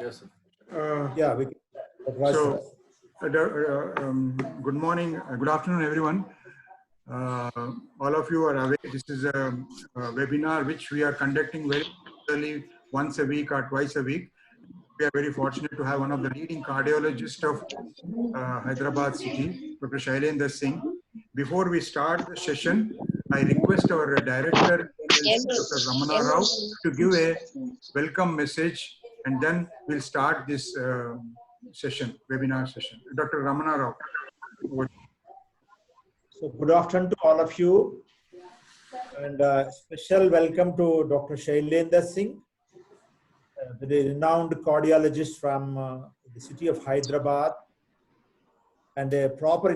Yes, sir. Yeah, we So, good morning, good afternoon, everyone. All of you are aware this is a webinar which we are conducting very regularly, once a week or twice a week. We are very fortunate to have one of the leading cardiologists of Hyderabad city, Dr. Shailendra Singh. Before we start the session, I request our director, Dr. Ramana Rao, to give a welcome message, and then we'll start this webinar session. Dr. Ramana Rao. So good afternoon to all of you, and special welcome to Dr. Shailendra Singh, the renowned cardiologist from the city of Hyderabad. And a proper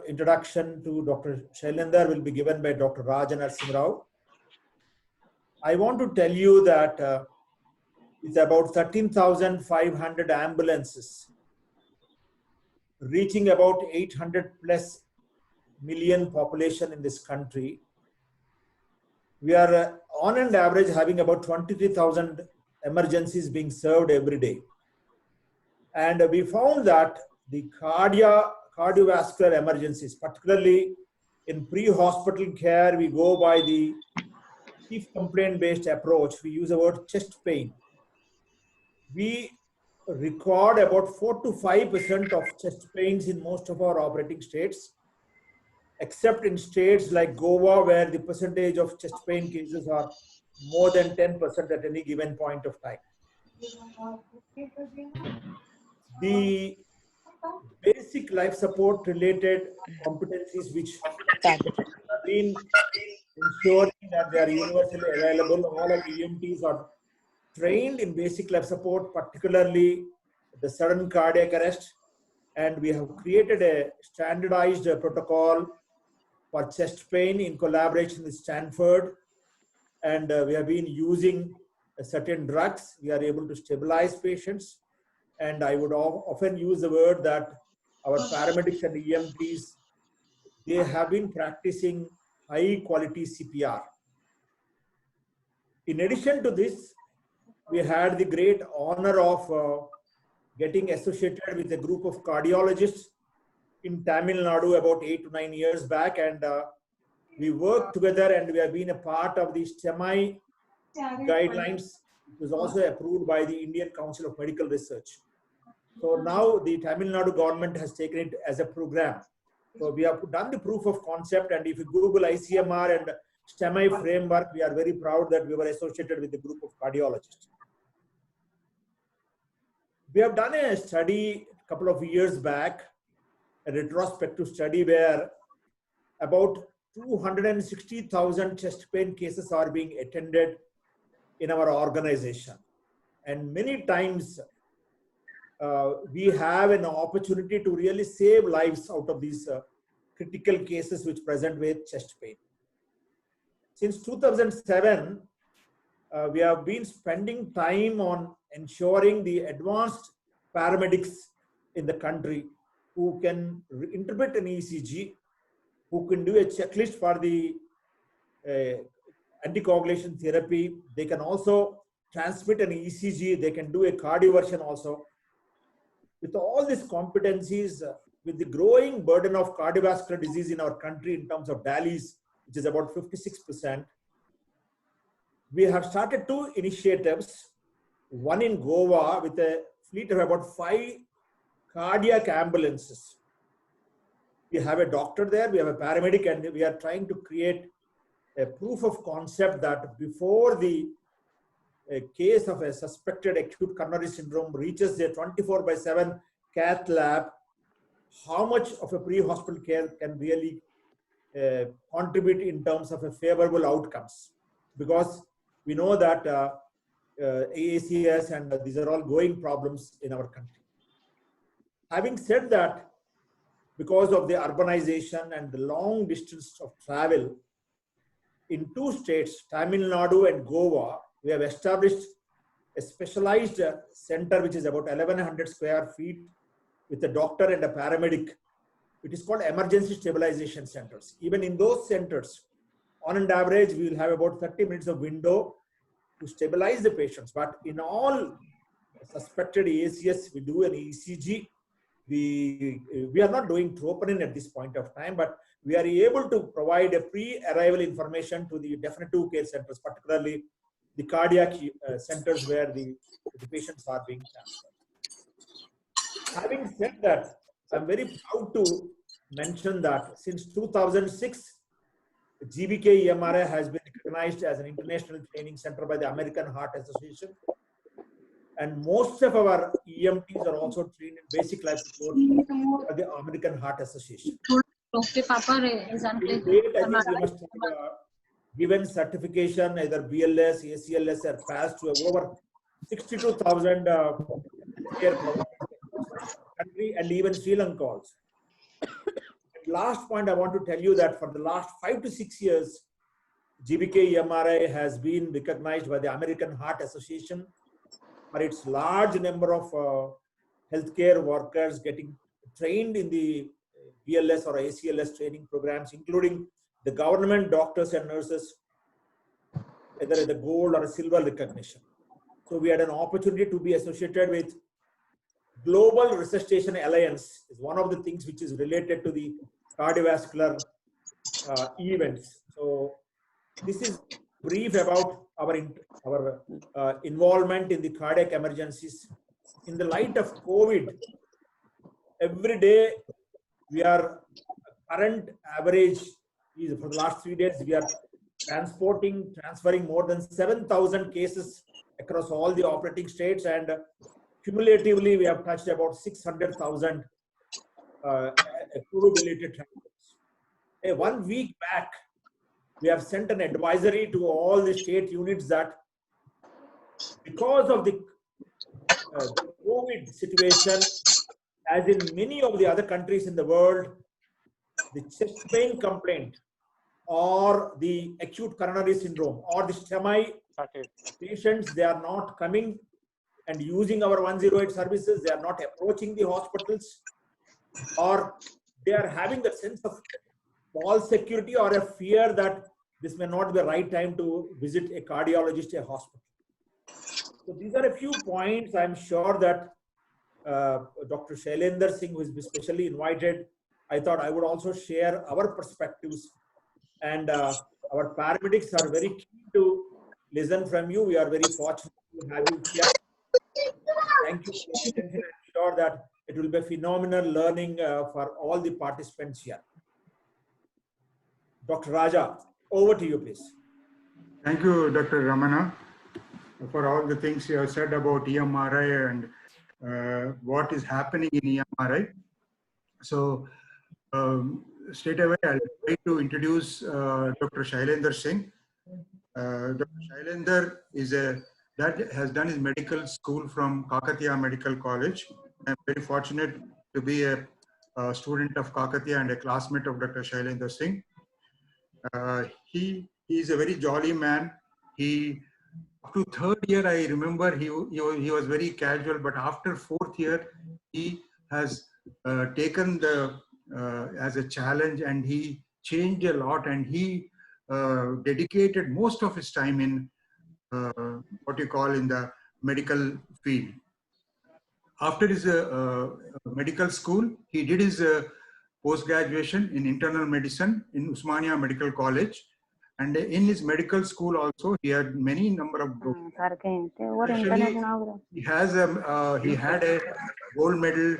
introduction to Dr. Shailendra will be given by Dr. Raja Narsingh Rao. I want to tell you that it's about 13,500 ambulances, reaching about 800 plus million population in this country. We are on an average having about 23,000 emergencies being served every day. And we found that the cardiovascular emergencies, particularly in pre-hospital care, we go by the chief complaint-based approach. We use the word chest pain. We record about 4 to 5% of chest pains in most of our operating states, except in states like Goa, where the percentage of chest pain cases are more than 10% at any given point of time. The basic life support related competencies which have been ensuring that they are universally available. All our EMTs are trained in basic life support, particularly the sudden cardiac arrest, and we have created a standardized protocol for chest pain in collaboration with Stanford, and we have been using certain drugs. We are able to stabilize patients, and I would often use the word that our paramedics and EMTs, they have been practicing high quality CPR. In addition to this, we had the great honor of getting associated with a group of cardiologists in Tamil Nadu about 8 to 9 years back, and we worked together, and we have been a part of the STEMI guidelines. It was also approved by the Indian Council of Medical Research. So now the Tamil Nadu government has taken it as a program. So we have done the proof of concept, and if you Google ICMR and STEMI framework, we are very proud that we were associated with a group of cardiologists. We have done a study a couple of years back, a retrospective study where about 260,000 chest pain cases are being attended in our organization. And many times we have an opportunity to really save lives out of these critical cases which present with chest pain. Since 2007, we have been spending time on ensuring the advanced paramedics in the country who can interpret an ECG, who can do a checklist for the anticoagulation therapy. They can also transmit an ECG. They can do a cardioversion also. With all these competencies, with the growing burden of cardiovascular disease in our country in terms of dialysis, which is about 56%, we have started 2 initiatives, one in Goa with a fleet of about 5 cardiac ambulances. We have a doctor there, we have a paramedic, and we are trying to create a proof of concept that before the case of a suspected acute coronary syndrome reaches a 24/7 cath lab, how much of a pre-hospital care can really contribute in terms of a favorable outcomes. Because we know that AACS and these are all growing problems in our country. Having said that, because of the urbanization and the long distance of travel, in 2 states, Tamil Nadu and Goa, we have established a specialized center which is about 1,100 square feet with a doctor and a paramedic. It is called emergency stabilization centers. Even in those centers, on an average, we will have about 30 minutes of window to stabilize the patients. But in all suspected ACS, we do an ECG. We are not doing troponin at this point of time, but we are able to provide a pre-arrival information to the definitive care centers, particularly the cardiac centers where the patients are being transferred. Having said that, I'm very proud to mention that since 2006, GBK EMRI has been recognized as an international training center by the American Heart Association. And most of our EMTs are also trained in basic life support by the American Heart Association. Okay, Papa is To date, I think we must have given certification, either BLS, ACLS, or passed to over 62,000 care providers across the country and even Sri Lanka also. Last point, I want to tell you that for the last 5 to 6 years, GBK EMRI has been recognized by the American Heart Association for its large number of healthcare workers getting trained in the BLS or ACLS training programs, including the government doctors and nurses, either at the gold or a silver recognition. So we had an opportunity to be associated with Global Resuscitation Alliance, is one of the things which is related to the cardiovascular events. So this is brief about our involvement in the cardiac emergencies. In the light of COVID, every day we are current average is for the last 3 days, we are transferring more than 7,000 cases across all the operating states, and cumulatively we have touched about 600,000 COVID-related transfers. 1 week back, we have sent an advisory to all the state units that because of the COVID situation, as in many of the other countries in the world, the chest pain complaint or the acute coronary syndrome or the STEMI patients, they are not coming and using our 108 services. They are not approaching the hospitals, or they are having that sense of false security or a fear that this may not be the right time to visit a cardiologist, a hospital. So these are a few points. I'm sure that Dr. Shailendra Singh, who is specially invited, I thought I would also share our perspectives. And our paramedics are very keen to listen from you. We are very fortunate to have you here. Thank you for your attention. I'm sure that it will be phenomenal learning for all the participants here. Dr. Raja, over to you, please. Thank you, Dr. Ramana, for all the things you have said about EMRI and what is happening in EMRI. So, straight away, I'll try to introduce Dr. Shailendra Singh. Dr. Shailendra has done his medical school from Kakatiya Medical College. I'm very fortunate to be a student of Kakatiya and a classmate of Dr. Shailendra Singh. He is a very jolly man. Up to 3rd year, I remember he was very casual, but after 4th year, he has taken the as a challenge, and he changed a lot, and he dedicated most of his time in what you call in the medical field. After his medical school, he did his post-graduation in internal medicine in Osmania Medical College. And in his medical school also, he had many number of books. He had a gold medal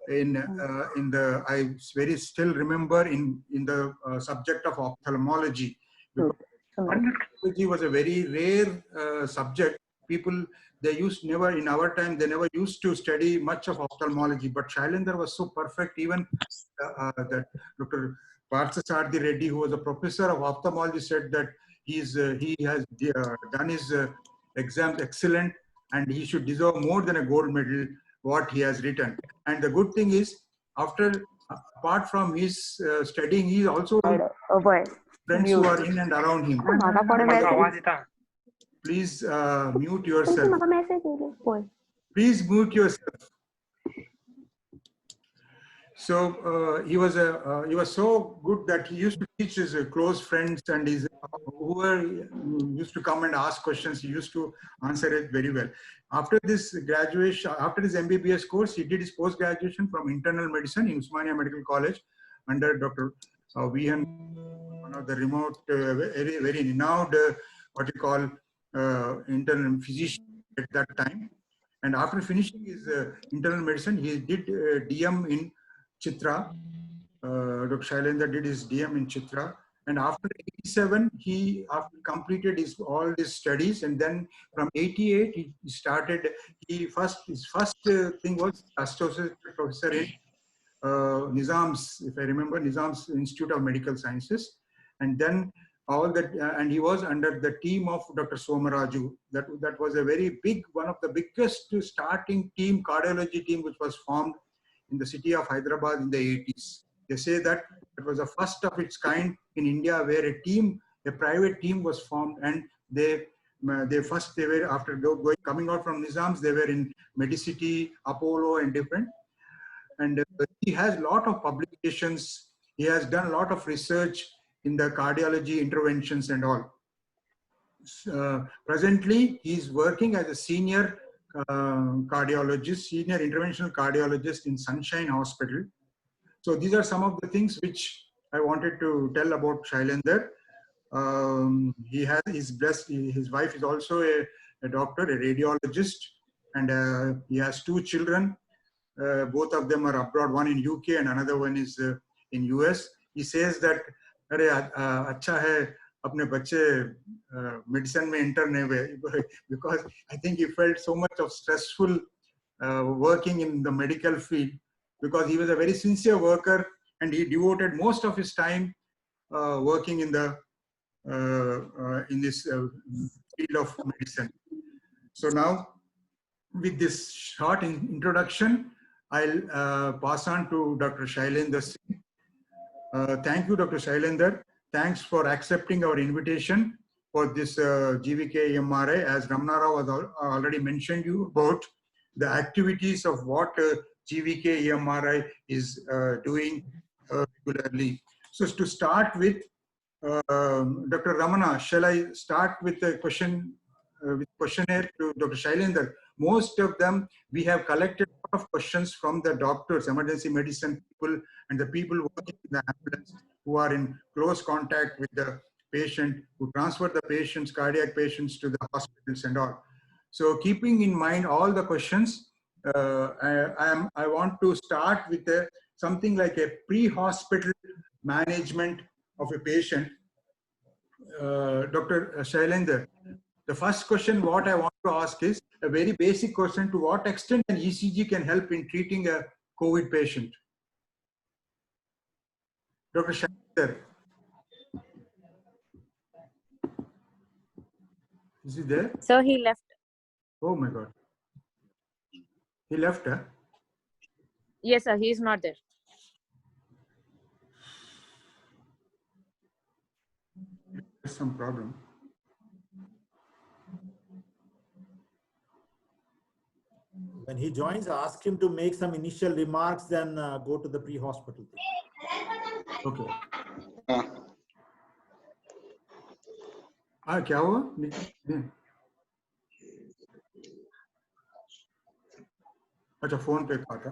in the, I still remember in the subject of ophthalmology. Ophthalmology was a very rare subject. People, they used never, in our time, they never used to study much of ophthalmology, but Shailendra was so perfect. Even that Dr. Parthasarathy Reddy, who was a professor of ophthalmology, said that he has done his exams excellent, and he should deserve more than a gold medal what he has written. And the good thing is, apart from his studying, he also friends who are in and around him. Please mute yourself. Please mute yourself. So he was so good that he used to teach his close friends and his whoever used to come and ask questions. He used to answer it very well. After this graduation, after his MBBS course, he did his post graduation from internal medicine in Usmania Medical College under Dr. Vihan, one of the remote, very renowned what you call internal physician at that time. And after finishing his internal medicine, he did DM in Chitra. Dr. Shailendra did his DM in Chitra. And after 87, he completed all his studies. And then from 88, he started, his first thing was associate professor in Nizam's, if I remember, Nizam's Institute of Medical Sciences. And then all that, and he was under the team of Dr. Somaraju. That was a very big, one of the biggest starting team, cardiology team, which was formed in the city of Hyderabad in the 80s. They say that it was the first of its kind in India where a private team was formed, and they were, after coming out from Nizam's, they were in Medicity, Apollo, and different. And he has a lot of publications. He has done a lot of research in the cardiology interventions and all. Presently, he's working as a senior cardiologist, senior interventional cardiologist in Sunshine Hospital. So these are some of the things which I wanted to tell about Shailendra. His wife is also a doctor, a radiologist, and he has 2 children. Both of them are abroad, one in UK and another one is in US. He says that, "Arey, acha hai apne bacche medicine mein enter nahi hue," because I think he felt so much of stressful working in the medical field, because he was a very sincere worker and he devoted most of his time working in the in this field of medicine. So now, with this short introduction, I'll pass on to Dr. Shailendra Singh. Thank you, Dr. Shailendra. Thanks for accepting our invitation for this GVK EMRI. As Ramana Rao has already mentioned you about the activities of what GVK EMRI is doing regularly. So to start with, Dr. Ramana, shall I start with a question, with questionnaire to Dr. Shailendra? Most of them, we have collected a lot of questions from the doctors, emergency medicine people, and the people working in the ambulance who are in close contact with the patient, who transfer the patients, cardiac patients, to the hospitals and all. So keeping in mind all the questions, I want to start with something like a pre-hospital management of a patient. Dr. Shailendra, the first question what I want to ask is a very basic question: to what extent an ECG can help in treating a COVID patient? Dr. Shailendra, is he there? So he left. Oh my God. He left, huh? Yes, sir. He is not there. There's some problem. When he joins, ask him to make some initial remarks, then go to the pre-hospital thing. Okay. क्या हुआ? अच्छा, phone पे कहा था.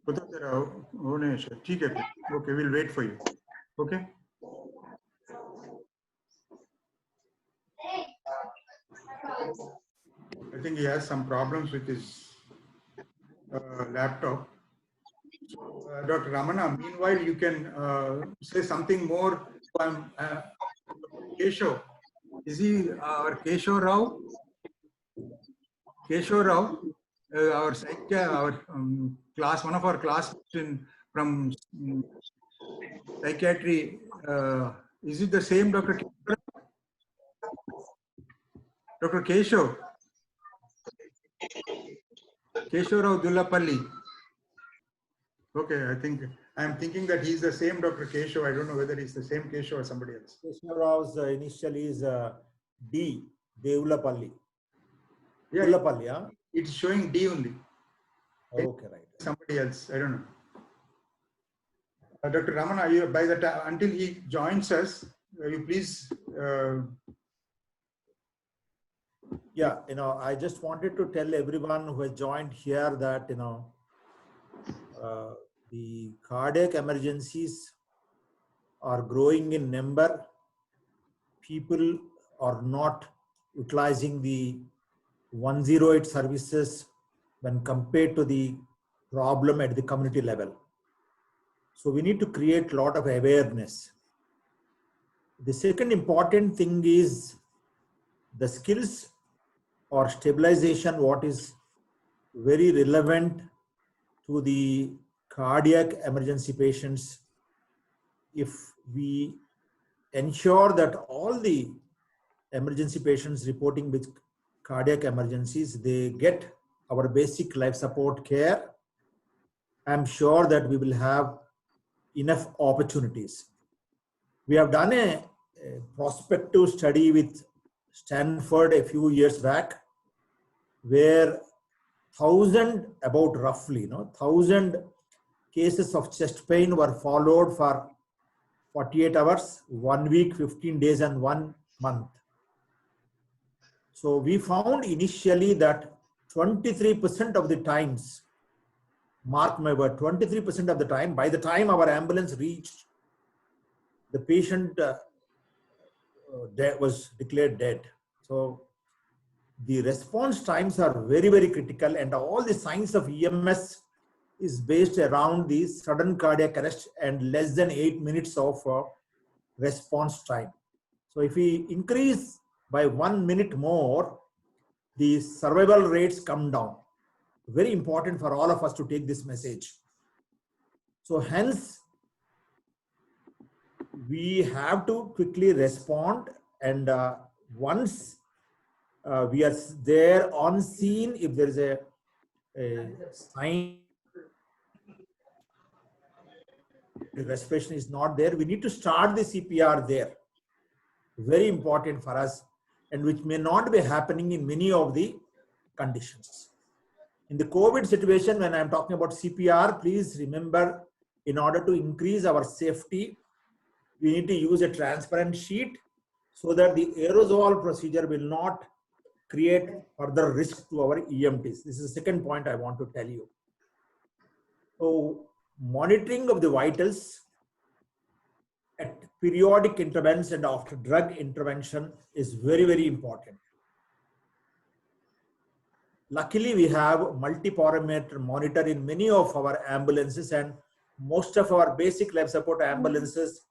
बता तेरा होने से ठीक है. Okay, we'll wait for you. Okay. I think he has some problems with his laptop. So, Dr. Ramana, meanwhile, you can say something more. Keshav, is he our Keshav Rao? Keshav Rao, our class, one of our class from psychiatry. Is it the same Dr. Keshav? Dr. Keshav? Keshav Rao Dullapalli. Okay, I think I'm thinking that he's the same Dr. Keshav. I don't know whether he's the same Keshav or somebody else. Keshav Rao's initial is D, Devulapalli. Yeah, Dullapalli, huh? it's showing D only. Okay, right. Somebody else, I don't know. Dr. Ramana, by the time until he joins us, you please. Yeah, I just wanted to tell everyone who has joined here that, the cardiac emergencies are growing in number. People are not utilizing the 108 services when compared to the problem at the community level. So we need to create a lot of awareness. The second important thing is the skills or stabilization, what is very relevant to the cardiac emergency patients. If we ensure that all the emergency patients reporting with cardiac emergencies, they get our basic life support care, I'm sure that we will have enough opportunities. We have done a prospective study with Stanford a few years back, where 1,000 cases of chest pain were followed for 48 hours, 1 week, 15 days, and 1 month. So we found initially that 23% of the times, mark my word, 23% of the time, by the time our ambulance reached, the patient was declared dead. So the response times are very, very critical, and all the science of EMS is based around the sudden cardiac arrest and less than 8 minutes of response time. So if we increase by 1 minute more, the survival rates come down. Very important for all of us to take this message. So hence, we have to quickly respond, and once we are there on scene, if there is a sign, the respiration is not there, we need to start the CPR there. Very important for us, and which may not be happening in many of the conditions. In the COVID situation, when I'm talking about CPR, please remember, in order to increase our safety, we need to use a transparent sheet so that the aerosol procedure will not create further risk to our EMTs. This is the second point I want to tell you. So monitoring of the vitals at periodic intervals and after drug intervention is very, very important. Luckily, we have multi-parameter monitor in many of our ambulances, and most of our basic life support ambulances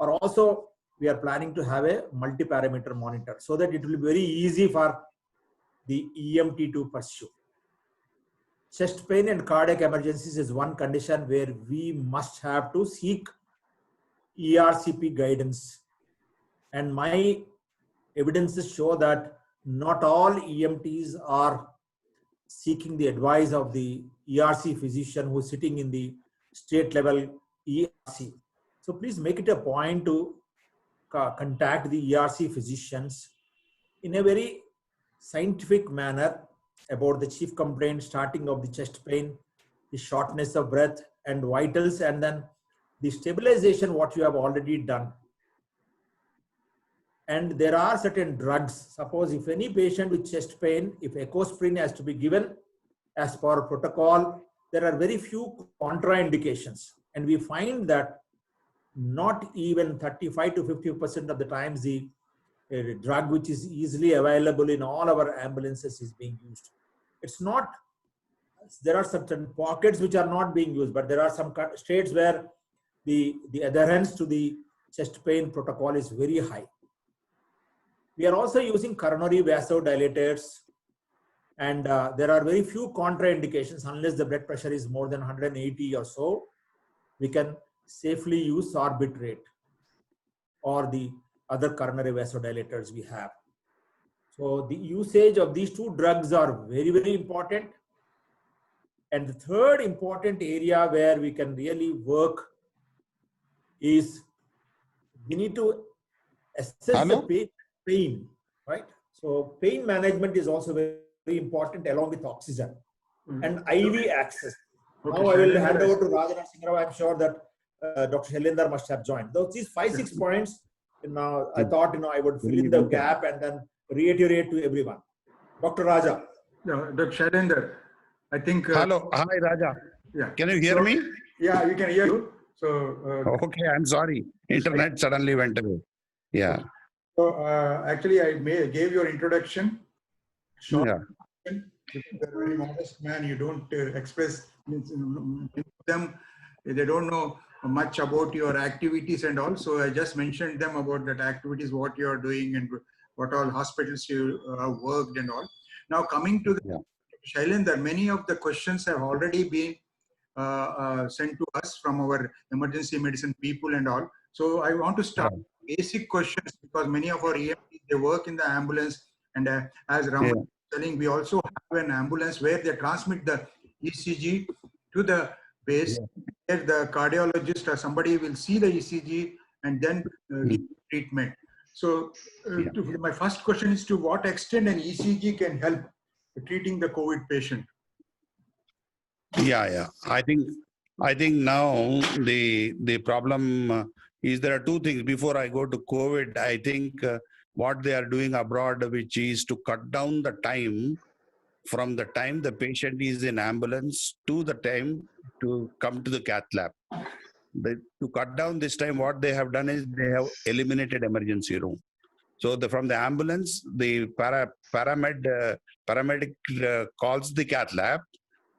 are also, we are planning to have a multi-parameter monitor so that it will be very easy for the EMT to pursue. Chest pain and cardiac emergencies is one condition where we must have to seek ERCP guidance. And my evidences show that not all EMTs are seeking the advice of the ERC physician who is sitting in the state level ERC. So please make it a point to contact the ERC physicians in a very scientific manner about the chief complaint, starting of the chest pain, the shortness of breath and vitals, and then the stabilization, what you have already done. And there are certain drugs. Suppose if any patient with chest pain, if ecosprin has to be given as per protocol, there are very few contraindications. And we find that not even 35 to 50% of the times the drug which is easily available in all our ambulances is being used. It's not, there are certain pockets which are not being used, but there are some states where the adherence to the chest pain protocol is very high. We are also using coronary vasodilators, and there are very few contraindications unless the blood pressure is more than 180 or so. We can safely use sorbitrate or the other coronary vasodilators we have. So the usage of these two drugs are very, very important. And the third important area where we can really work is we need to assess the pain, right? So pain management is also very, very important along with oxygen and IV access. Okay, now I will hand over to Rajana Singh Rao. I'm sure that Dr. Shailendra must have joined. These 5-6 points, I thought I would fill in the gap and then reiterate to everyone. Dr. Raja. Dr. Shailendra, I think. Hello, hi Raja. Yeah. Can you hear me? Yeah, we can hear you. So. Okay, I'm sorry. Internet suddenly went away. Yeah. So actually, I gave your introduction. Short. Yeah. You're a very modest man. You don't express them. They don't know much about your activities and all. So I just mentioned them about that activities, what you are doing and what all hospitals you have worked and all. Now coming to the Shailendra, many of the questions have already been sent to us from our emergency medicine people and all. So I want to start with basic questions because many of our EMTs, they work in the ambulance, and as Ram was telling, we also have an ambulance where they transmit the ECG to the base, where the cardiologist or somebody will see the ECG and then give treatment. So my first question is, to what extent an ECG can help treating the COVID patient? Yeah. I think now the problem is there are two things. Before I go to COVID, I think what they are doing abroad, which is to cut down the time from the time the patient is in ambulance to the time to come to the cath lab. To cut down this time, what they have done is they have eliminated emergency room. So from the ambulance, the paramedic calls the cath lab.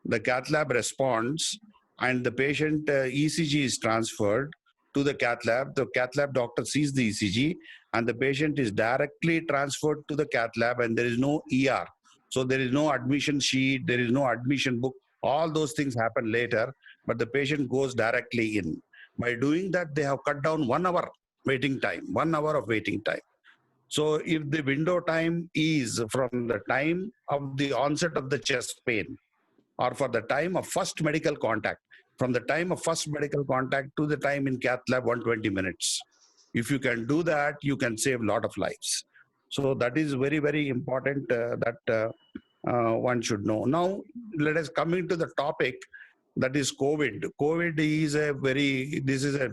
The cath lab responds, and the patient ECG is transferred to the cath lab. The cath lab doctor sees the ECG, and the patient is directly transferred to the cath lab, and there is no ER. So there is no admission sheet, there is no admission book. All those things happen later, but the patient goes directly in. By doing that, they have cut down 1 hour waiting time, 1 hour of waiting time. So if the window time is from the time of the onset of the chest pain, or for the time of first medical contact, from the time of first medical contact to the time in cath lab, 120 minutes. If you can do that, you can save a lot of lives. So that is very, very important that one should know. Now, let us come into the topic, that is COVID. COVID is this is a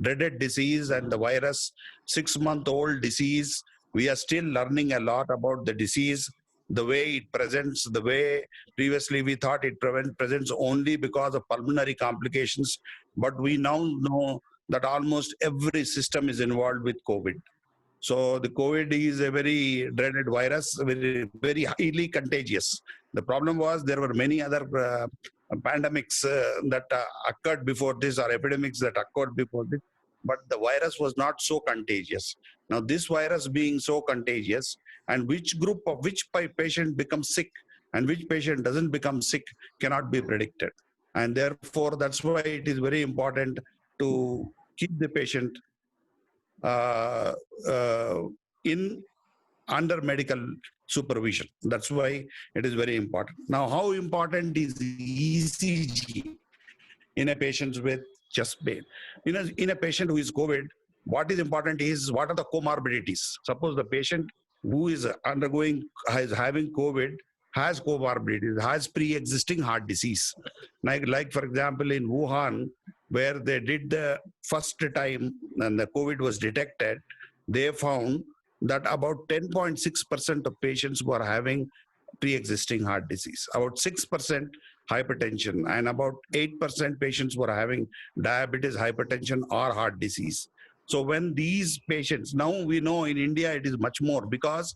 dreaded disease, and the virus, 6-month-old disease. We are still learning a lot about the disease, the way it presents, the way previously we thought it presents only because of pulmonary complications. But we now know that almost every system is involved with COVID. So the COVID is a very dreaded virus, very, very highly contagious. The problem was there were many other pandemics that occurred before this, or epidemics that occurred before this, but the virus was not so contagious. Now this virus being so contagious, and which group of which patient becomes sick and which patient doesn't become sick cannot be predicted. And therefore, that's why it is very important to keep the patient under medical supervision. That's why it is very important. Now, how important is ECG in a patient with chest pain? In a patient who is COVID, what is important is what are the comorbidities. Suppose the patient who is having COVID has comorbidities, has pre-existing heart disease. Like for example, in Wuhan, where they did the first time and the COVID was detected, they found that about 10.6% of patients were having pre-existing heart disease, about 6% hypertension, and about 8% patients were having diabetes, hypertension, or heart disease. So when these patients, now we know in India it is much more, because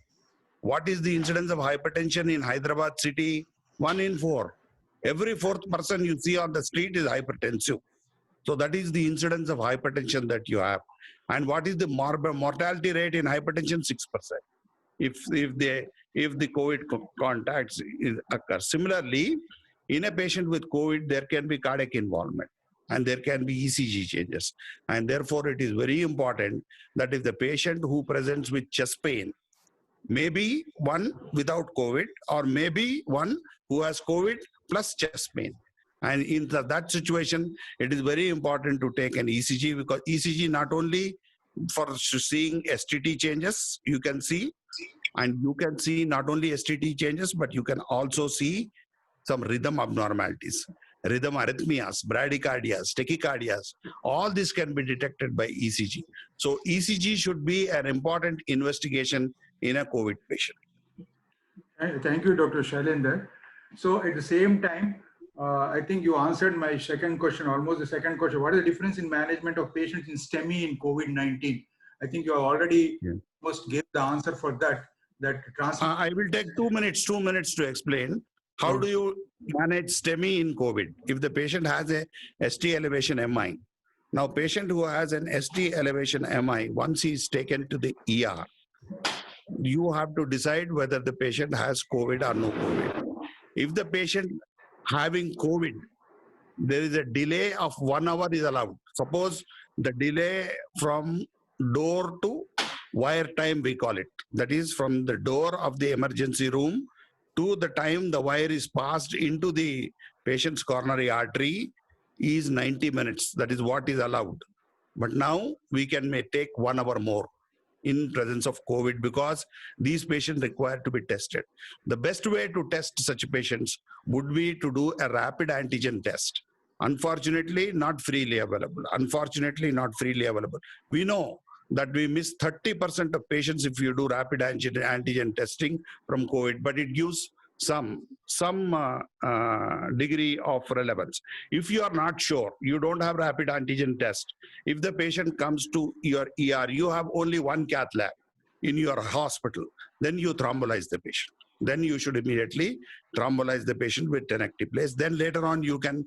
what is the incidence of hypertension in Hyderabad city? 1 in 4. Every 4th person you see on the street is hypertensive. So that is the incidence of hypertension that you have. And what is the mortality rate in hypertension? 6%. If the COVID contacts occur. Similarly, in a patient with COVID, there can be cardiac involvement and there can be ECG changes. And therefore, it is very important that if the patient who presents with chest pain, maybe one without COVID, or maybe one who has COVID plus chest pain. And in that situation, it is very important to take an ECG, because ECG not only for seeing STT changes, you can see, and you can see not only STT changes, but you can also see some rhythm abnormalities. rhythm arrhythmias, bradycardias, tachycardias. All this can be detected by ECG. So ECG should be an important investigation in a COVID patient. Thank you, Dr. Shailendra. So at the same time, I think you answered my second question, almost the second question. What is the difference in management of patients in STEMI in COVID-19? I think you already almost gave the answer for that. I will take 2 minutes to explain. How do you manage STEMI in COVID? If the patient has a ST elevation MI, now patient who has an ST elevation MI, once he is taken to the ER, you have to decide whether the patient has COVID or no COVID. If the patient having COVID, there is a delay of 1 hour is allowed. Suppose the delay from door to wire time, we call it. That is from the door of the emergency room to the time the wire is passed into the patient's coronary artery is 90 minutes. That is what is allowed. But now we can take 1 hour more in presence of COVID because these patients require to be tested. The best way to test such patients would be to do a rapid antigen test. Unfortunately, not freely available. We know that we miss 30% of patients if you do rapid antigen testing from COVID, but it gives some degree of relevance. If you are not sure, you don't have rapid antigen test. If the patient comes to your ER, you have only one cath lab in your hospital, then you thrombolize the patient. Then you should immediately thrombolize the patient with tenecteplase. Then later on, you can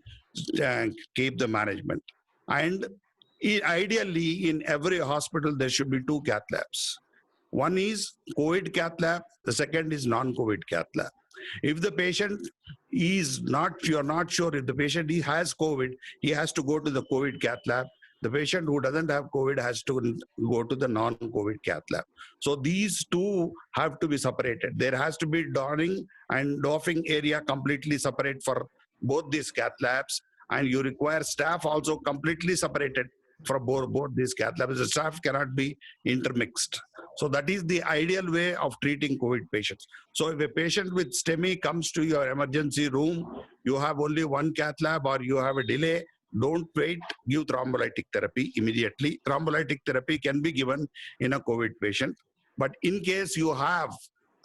keep the management. And ideally, in every hospital, there should be 2 cath labs. One is COVID cath lab, the second is non-COVID cath lab. If the patient is not, you're not sure if the patient has COVID, he has to go to the COVID cath lab. The patient who doesn't have COVID has to go to the non-COVID cath lab. So these two have to be separated. There has to be donning and doffing area completely separate for both these cath labs, and you require staff also completely separated for both these cath labs. The staff cannot be intermixed. So that is the ideal way of treating COVID patients. So if a patient with STEMI comes to your emergency room, you have only one cath lab or you have a delay, don't wait, give thrombolytic therapy immediately. Thrombolytic therapy can be given in a COVID patient. But in case you have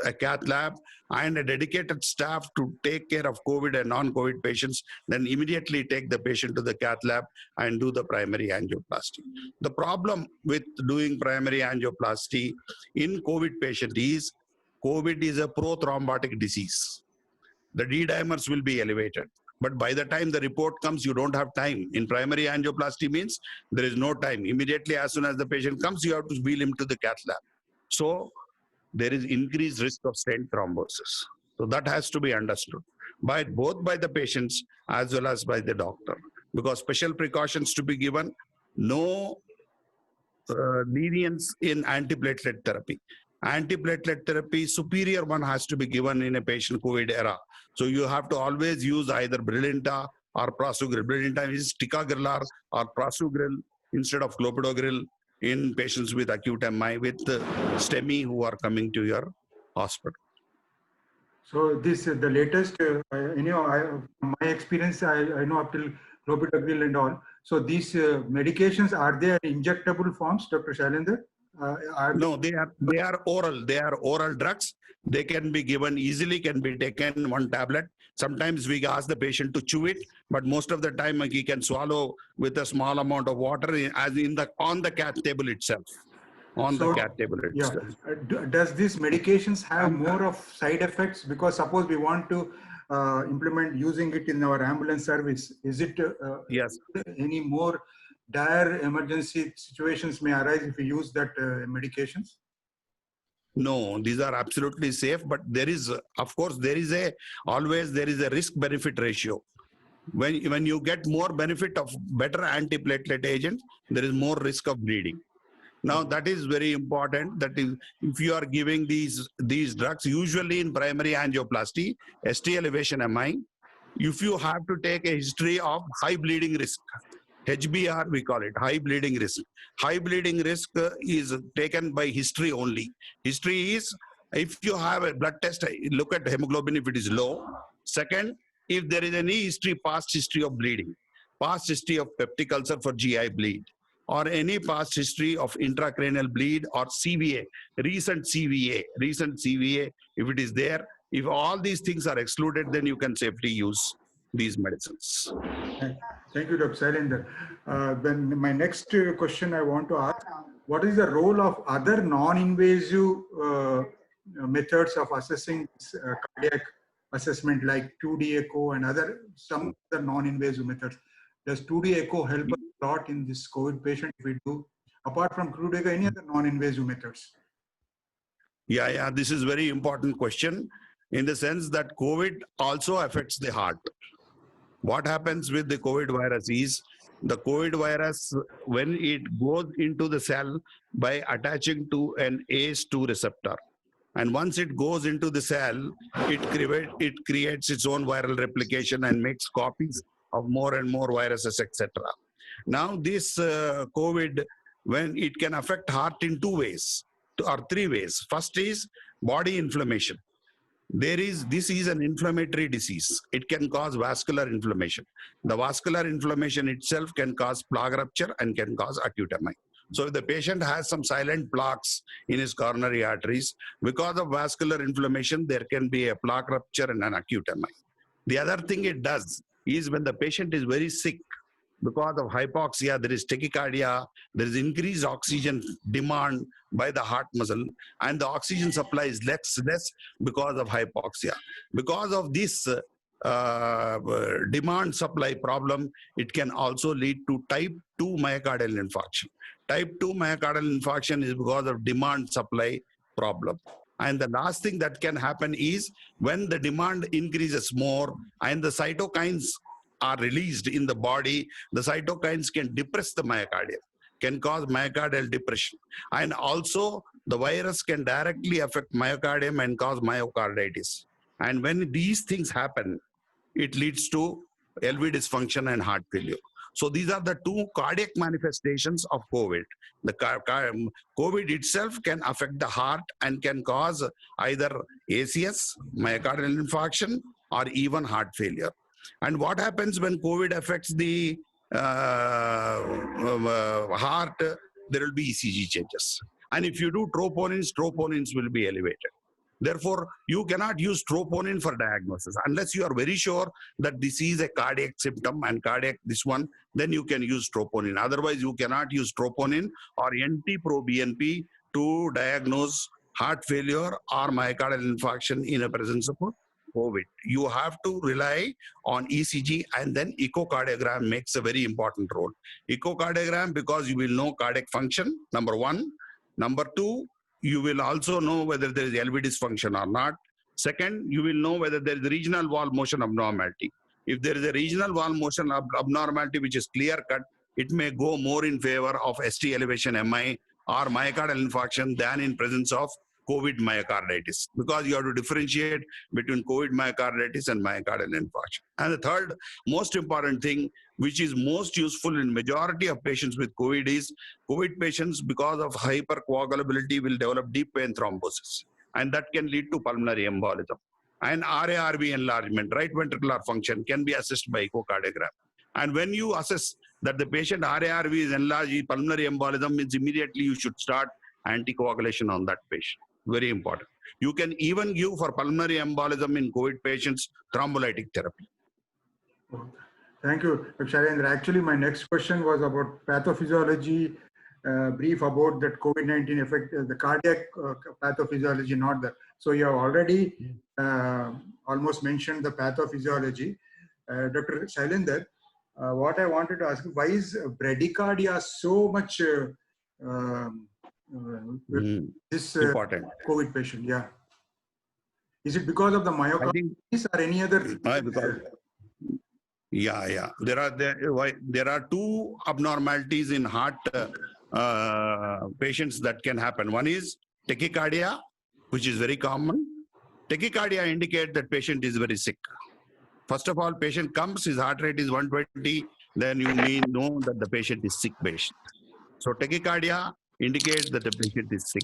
a cath lab and a dedicated staff to take care of COVID and non-COVID patients, then immediately take the patient to the cath lab and do the primary angioplasty. The problem with doing primary angioplasty in COVID patient is COVID is a prothrombotic disease. The D dimers will be elevated. But by the time the report comes, you don't have time. In primary angioplasty means there is no time. Immediately, as soon as the patient comes, you have to wheel him to the cath lab. So there is increased risk of stent thrombosis. So that has to be understood by both by the patients as well as by the doctor, because special precautions to be given, no lenience in antiplatelet therapy. Antiplatelet therapy, superior one has to be given in a patient COVID era. So you have to always use either Brilinta or Prasugrel. Brilinta is ticagrelor or Prasugrel instead of clopidogrel in patients with acute MI with STEMI who are coming to your hospital. So this the latest, my experience, I know up till clopidogrel and all. So these medications, are they injectable forms, Dr. Shailendra? No, they are oral. They are oral drugs. They can be given easily, can be taken one tablet. Sometimes we ask the patient to chew it, but most of the time he can swallow with a small amount of water as in the on the cath table itself. The cath table itself. Yeah. Does these medications have more of side effects? Because suppose we want to implement using it in our ambulance service, is it yes, any more dire emergency situations may arise if we use that medications? No, these are absolutely safe, but there is, of course, always there is a risk-benefit ratio. When you get more benefit of better antiplatelet agent, there is more risk of bleeding. Now that is very important, that if you are giving these drugs, usually in primary angioplasty, ST elevation MI, if you have to take a history of high bleeding risk, HBR we call it, high bleeding risk. High bleeding risk is taken by history only. History is, if you have a blood test, look at hemoglobin if it is low. Second, if there is any history, past history of bleeding, past history of peptic ulcer for GI bleed, or any past history of intracranial bleed or CVA, recent CVA, if it is there, if all these things are excluded, then you can safely use these medicines. Thank you, Dr. Shailendra. Then my next question I want to ask, what is the role of other non-invasive methods of assessing cardiac assessment like 2D echo and some other non-invasive methods? Does 2D echo help a lot in this COVID patient if we do? Apart from 2D echo, any other non-invasive methods? Yeah, this is very important question in the sense that COVID also affects the heart. What happens with the COVID virus is, the COVID virus, when it goes into the cell by attaching to an ACE2 receptor, and once it goes into the cell, it creates its own viral replication and makes copies of more and more viruses, etc. Now this COVID, when it can affect heart in 2 ways or 3 ways. First is body inflammation. This is an inflammatory disease. It can cause vascular inflammation. The vascular inflammation itself can cause plaque rupture and can cause acute MI. So if the patient has some silent plaques in his coronary arteries, because of vascular inflammation, there can be a plaque rupture and an acute MI. The other thing it does is when the patient is very sick, because of hypoxia, there is tachycardia, there is increased oxygen demand by the heart muscle, and the oxygen supply is less because of hypoxia. Because of this demand supply problem, it can also lead to type 2 myocardial infarction. Type 2 myocardial infarction is because of demand supply problem. And the last thing that can happen is when the demand increases more and the cytokines are released in the body, the cytokines can depress the myocardium, can cause myocardial depression. And also the virus can directly affect myocardium and cause myocarditis. And when these things happen, it leads to LV dysfunction and heart failure. So these are the 2 cardiac manifestations of COVID. The COVID itself can affect the heart and can cause either ACS, myocardial infarction, or even heart failure. And what happens when COVID affects the heart? There will be ECG changes. And if you do troponins will be elevated. Therefore, you cannot use troponin for diagnosis unless you are very sure that this is a cardiac symptom and cardiac this one, then you can use troponin. Otherwise, you cannot use troponin or NT-proBNP to diagnose heart failure or myocardial infarction in the presence of COVID. You have to rely on ECG, and then echocardiogram makes a very important role. Echocardiogram, because you will know cardiac function, number 1. Number 2, you will also know whether there is LV dysfunction or not. Second, you will know whether there is regional wall motion abnormality. If there is a regional wall motion abnormality which is clear cut, it may go more in favor of ST elevation MI or myocardial infarction than in presence of COVID myocarditis, because you have to differentiate between COVID myocarditis and myocardial infarction. And the third most important thing, which is most useful in majority of patients with COVID, is COVID patients, because of hypercoagulability, will develop deep vein thrombosis, and that can lead to pulmonary embolism. And RARV enlargement, right ventricular function, can be assessed by echocardiogram. And when you assess that the patient RARV is enlarged, pulmonary embolism means immediately you should start anticoagulation on that patient. Very important. You can even give for pulmonary embolism in COVID patients thrombolytic therapy. Thank you, Dr. Shailendra. Actually, my next question was about pathophysiology, brief about that COVID-19 effect, the cardiac pathophysiology, not that. So you have already almost mentioned the pathophysiology. Dr. Shailendra, what I wanted to ask, why is bradycardia so much this important COVID patient? Yeah. Is it because of the myocarditis or any other? Yeah. There are 2 abnormalities in heart patients that can happen. One is tachycardia, which is very common. Tachycardia indicates that patient is very sick. First of all, patient comes, his heart rate is 120, then you may know that the patient is sick patient. So tachycardia indicates that the patient is sick.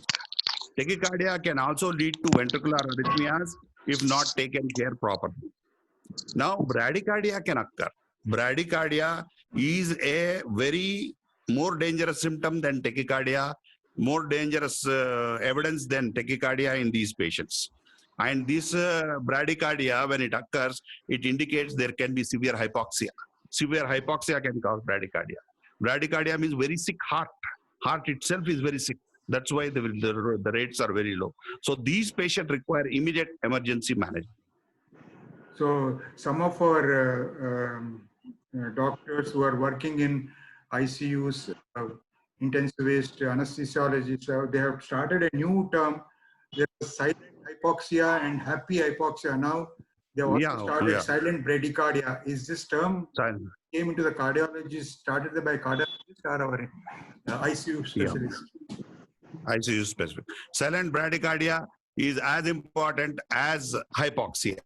Tachycardia can also lead to ventricular arrhythmias if not taken care properly. Now, bradycardia can occur. Bradycardia is a very more dangerous symptom than tachycardia, more dangerous evidence than tachycardia in these patients. And this bradycardia, when it occurs, it indicates there can be severe hypoxia. Severe hypoxia can cause bradycardia. Bradycardia means very sick heart. Heart itself is very sick. That's why the rates are very low. So these patients require immediate emergency management. So some of our doctors who are working in ICUs, intensivist, anesthesiologists, they have started a new term. There's silent hypoxia and happy hypoxia. Now they have also started silent bradycardia. Is this term came into the cardiology, started by cardiologists or our ICU specialists? ICU specific. Silent bradycardia is as important as hypoxia.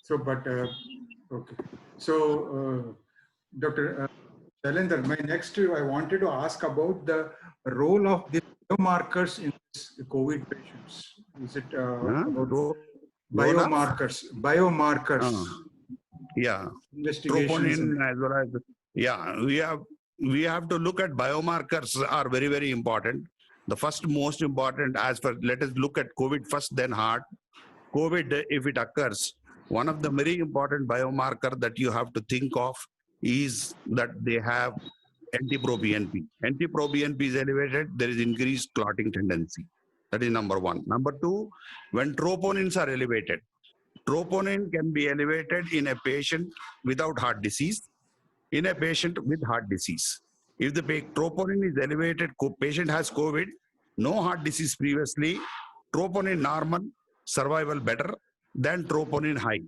So, but, okay. So, Dr. Shailendra, my next, I wanted to ask about the role of the biomarkers in this COVID patients. Is it about biomarkers? Biomarkers. Yeah. Investigations. Troponin as well as, yeah, we have to look at biomarkers are very, very important. The first most important as for, let us look at COVID first, then heart. COVID, if it occurs, one of the very important biomarker that you have to think of is that they have NT-proBNP. NT-proBNP is elevated, there is increased clotting tendency. That is number one. Number two, when troponins are elevated, troponin can be elevated in a patient without heart disease, in a patient with heart disease. If the troponin is elevated, patient has COVID, no heart disease previously, troponin normal, survival better than troponin high,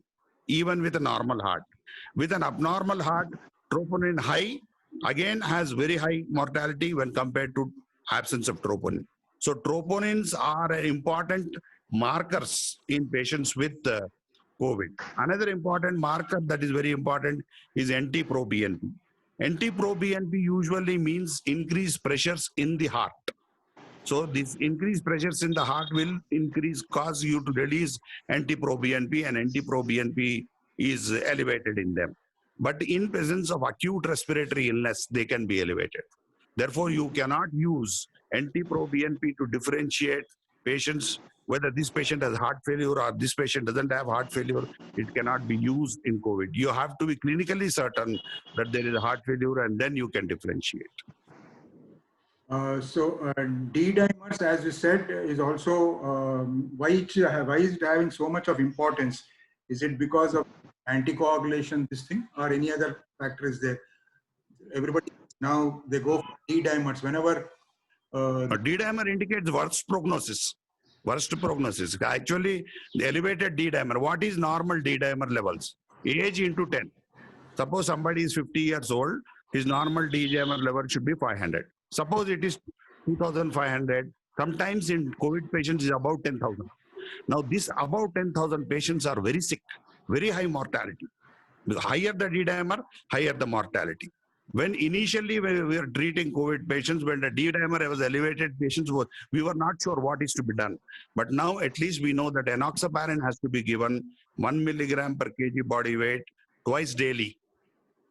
even with a normal heart. With an abnormal heart, troponin high again has very high mortality when compared to absence of troponin. So troponins are important markers in patients with COVID. Another important marker that is very important is NT-proBNP. NT-proBNP usually means increased pressures in the heart. So these increased pressures in the heart will cause you to release NT-proBNP, and NT-proBNP is elevated in them. But in presence of acute respiratory illness, they can be elevated. Therefore, you cannot use NT-proBNP to differentiate patients, whether this patient has heart failure or this patient doesn't have heart failure. It cannot be used in COVID. You have to be clinically certain that there is a heart failure, and then you can differentiate. D-dimers, as you said, is also why is it having so much of importance? Is it because of anticoagulation, this thing, or any other factor is there? Everybody now they go for D-dimers whenever. A D-dimer indicates worst prognosis. Worst prognosis. Actually, the elevated D-dimer. What is normal D-dimer levels? Age into 10. Suppose somebody is 50 years old, his normal D-dimer level should be 500. Suppose it is 2,500. Sometimes in COVID patients is about 10,000. Now this about 10,000 patients are very sick, very high mortality. The higher the D-dimer, higher the mortality. When initially we were treating COVID patients, when the D-dimer was elevated, patients we were not sure what is to be done. But now at least we know that enoxaparin has to be given 1 milligram per kg body weight twice daily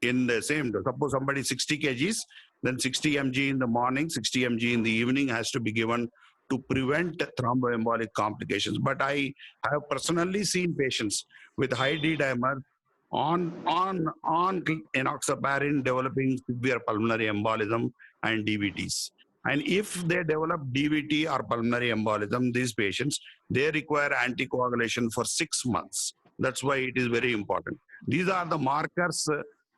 in the same dose. Suppose somebody is 60 kgs, then 60 mg in the morning, 60 mg in the evening has to be given to prevent thromboembolic complications. But I have personally seen patients with high D-dimer on enoxaparin developing severe pulmonary embolism and DVTs. And if they develop DVT or pulmonary embolism, these patients, they require anticoagulation for 6 months. That's why it is very important. These are the markers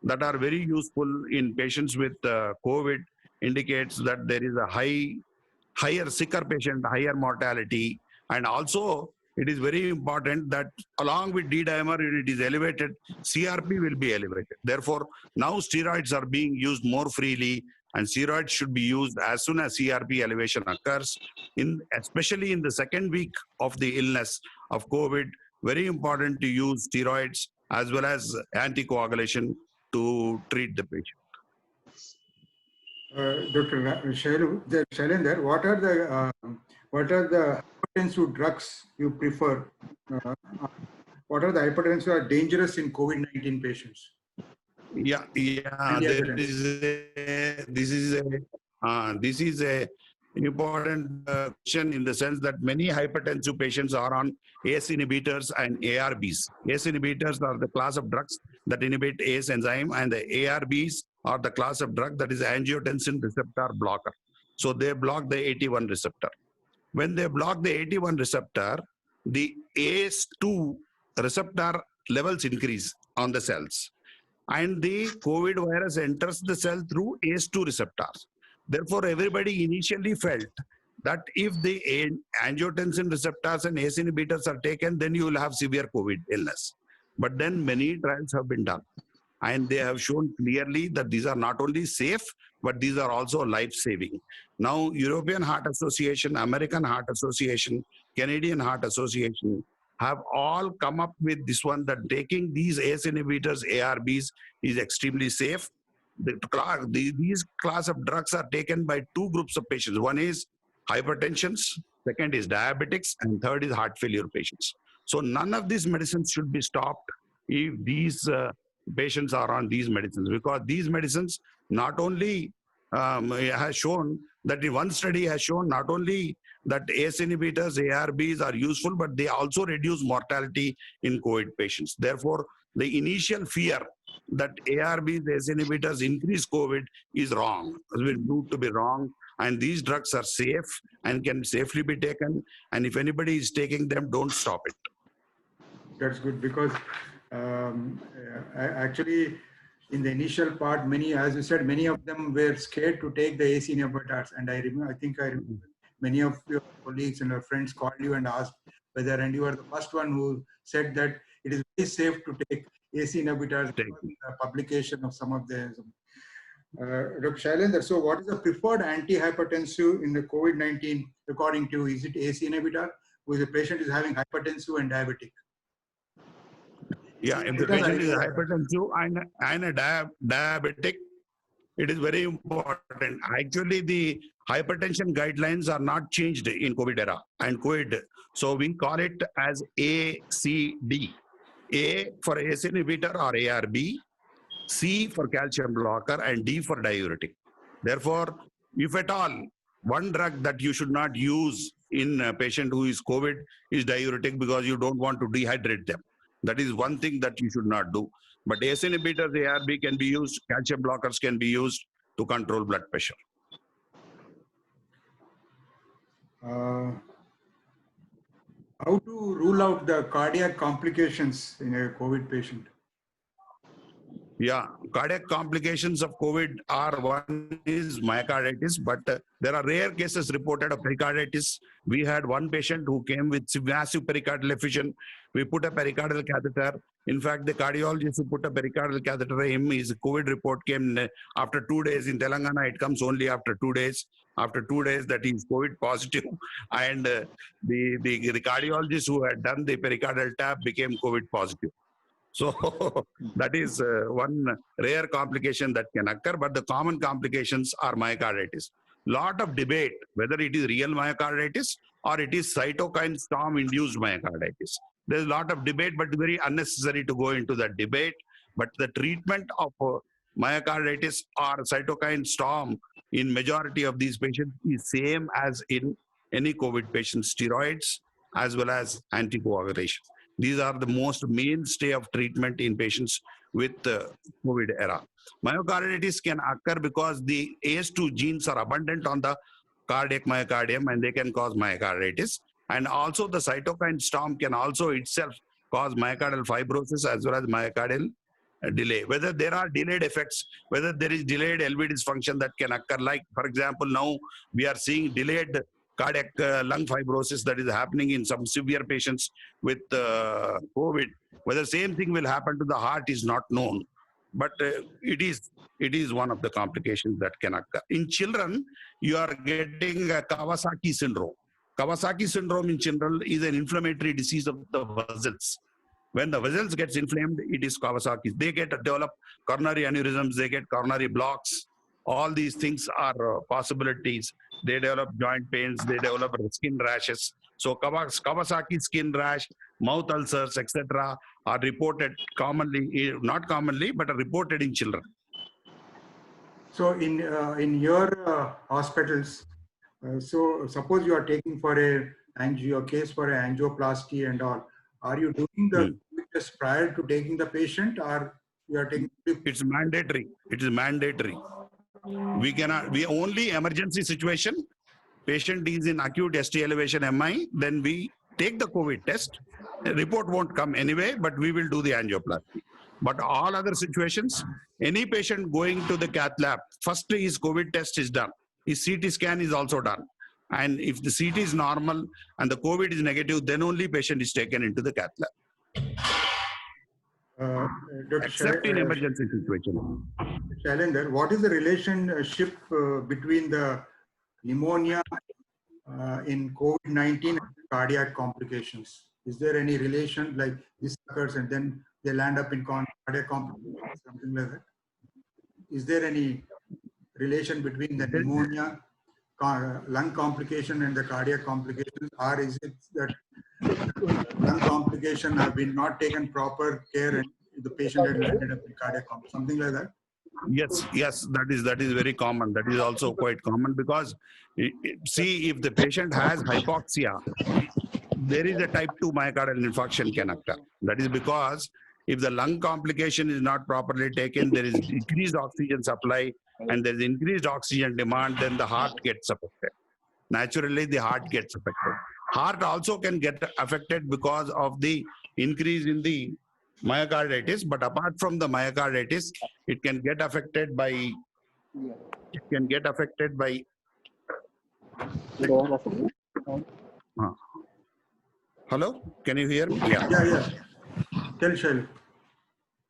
that are very useful in patients with COVID, indicates that there is a higher sicker patient, higher mortality. And also it is very important that along with D-dimer, it is elevated, CRP will be elevated. Therefore, now steroids are being used more freely, and steroids should be used as soon as CRP elevation occurs, especially in the second week of the illness of COVID. Very important to use steroids as well as anticoagulation to treat the patient. Dr. Shailendra, what are the hypertensive drugs you prefer? What are the hypertensive are dangerous in COVID-19 patients? Yeah, this is a important question in the sense that many hypertensive patients are on ACE inhibitors and ARBs. ACE inhibitors are the class of drugs that inhibit ACE enzyme, and the ARBs are the class of drug that is angiotensin receptor blocker. So they block the AT1 receptor. When they block the AT1 receptor, the ACE2 receptor levels increase on the cells, and the COVID virus enters the cell through ACE2 receptors. Therefore, everybody initially felt that if the angiotensin receptors and ACE inhibitors are taken, then you will have severe COVID illness. But then many trials have been done, and they have shown clearly that these are not only safe, but these are also life-saving. Now, European Heart Association, American Heart Association, Canadian Heart Association have all come up with this one, that taking these ACE inhibitors, ARBs, is extremely safe. These class of drugs are taken by two groups of patients. One is hypertension, second is diabetics, and third is heart failure patients. So none of these medicines should be stopped if these patients are on these medicines, because these medicines not only has shown that in one study has shown not only that ACE inhibitors, ARBs are useful, but they also reduce mortality in COVID patients. Therefore, the initial fear that ARBs, ACE inhibitors increase COVID is wrong. It will prove to be wrong. And these drugs are safe and can safely be taken. And if anybody is taking them, don't stop it. That's good, because actually in the initial part, as you said, many of them were scared to take the ACE inhibitors. And I remember many of your colleagues and your friends called you and asked whether, and you were the first one who said that it is very safe to take ACE inhibitors, because of the publication of some of the. Dr. Shailendra, so what is the preferred antihypertensive in the COVID-19 according to you? Is it ACE inhibitor, where the patient is having hypertensive and diabetic? Yeah, if the patient is hypertensive and a diabetic, it is very important. Actually, the hypertension guidelines are not changed in COVID era and COVID. So we call it as ACD. A for ACE inhibitor or ARB, C for calcium blocker, and D for diuretic. Therefore, if at all, one drug that you should not use in a patient who is COVID is diuretic, because you don't want to dehydrate them. That is one thing that you should not do. But ACE inhibitors, ARB can be used, calcium blockers can be used to control blood pressure. How to rule out the cardiac complications in a COVID patient? Yeah, cardiac complications of COVID are, one is myocarditis, but there are rare cases reported of pericarditis. We had one patient who came with massive pericardial effusion. We put a pericardial catheter. In fact, the cardiologist who put a pericardial catheter in him, his COVID report came after 2 days. In Telangana, it comes only after 2 days. After 2 days, that is COVID positive. And the cardiologist who had done the pericardial tap became COVID positive. So that is one rare complication that can occur, but the common complications are myocarditis. Lot of debate whether it is real myocarditis or it is cytokine storm induced myocarditis. There's a lot of debate, but very unnecessary to go into that debate. But the treatment of myocarditis or cytokine storm in majority of these patients is same as in any COVID patient, steroids as well as anticoagulation. These are the most mainstay of treatment in patients with COVID era. Myocarditis can occur because the ACE2 genes are abundant on the cardiac myocardium, and they can cause myocarditis. And also the cytokine storm can also itself cause myocardial fibrosis as well as myocardial delay. Whether there are delayed effects, whether there is delayed LV dysfunction that can occur, like for example, now we are seeing delayed cardiac lung fibrosis that is happening in some severe patients with COVID. Whether same thing will happen to the heart is not known, but it is one of the complications that can occur. In children, you are getting a Kawasaki syndrome. Kawasaki syndrome in children is an inflammatory disease of the vessels. When the vessels gets inflamed, it is Kawasaki. They develop coronary aneurysms, they get coronary blocks. All these things are possibilities they develop joint pains, they develop skin rashes. So Kawasaki skin rash, mouth ulcers, etc. are reported commonly, not commonly, but are reported in children. So in your hospitals, so suppose you are taking for a case for a angioplasty and all, are you doing the COVID test prior to taking the patient, or you are taking? It's mandatory. It is mandatory. We cannot. We only emergency situation. Patient is in acute ST elevation MI, then we take the COVID test. The report won't come anyway, but we will do the angioplasty. But all other situations, any patient going to the cath lab, first his COVID test is done. His CT scan is also done. And if the CT is normal and the COVID is negative, then only patient is taken into the cath lab. Dr. Except in emergency situation. Shailendra, what is the relationship between the pneumonia in COVID-19 and cardiac complications? Is there any relation, like this occurs and then they land up in cardiac complications, something like that? Is there any relation between the pneumonia, lung complication and the cardiac complications, or is it that lung complication have been not taken proper care and the patient had landed up in cardiac complication, something like that? Yes, that is very common. That is also quite common because see, if the patient has hypoxia, there is a type 2 myocardial infarction can occur. That is because if the lung complication is not properly taken, there is increased oxygen supply and there is increased oxygen demand, then the heart gets affected. Naturally, the heart gets affected. Heart also can get affected because of the increase in the myocarditis, but apart from the myocarditis, it can get affected by Hello, can you hear me? Yeah. Tell Shail.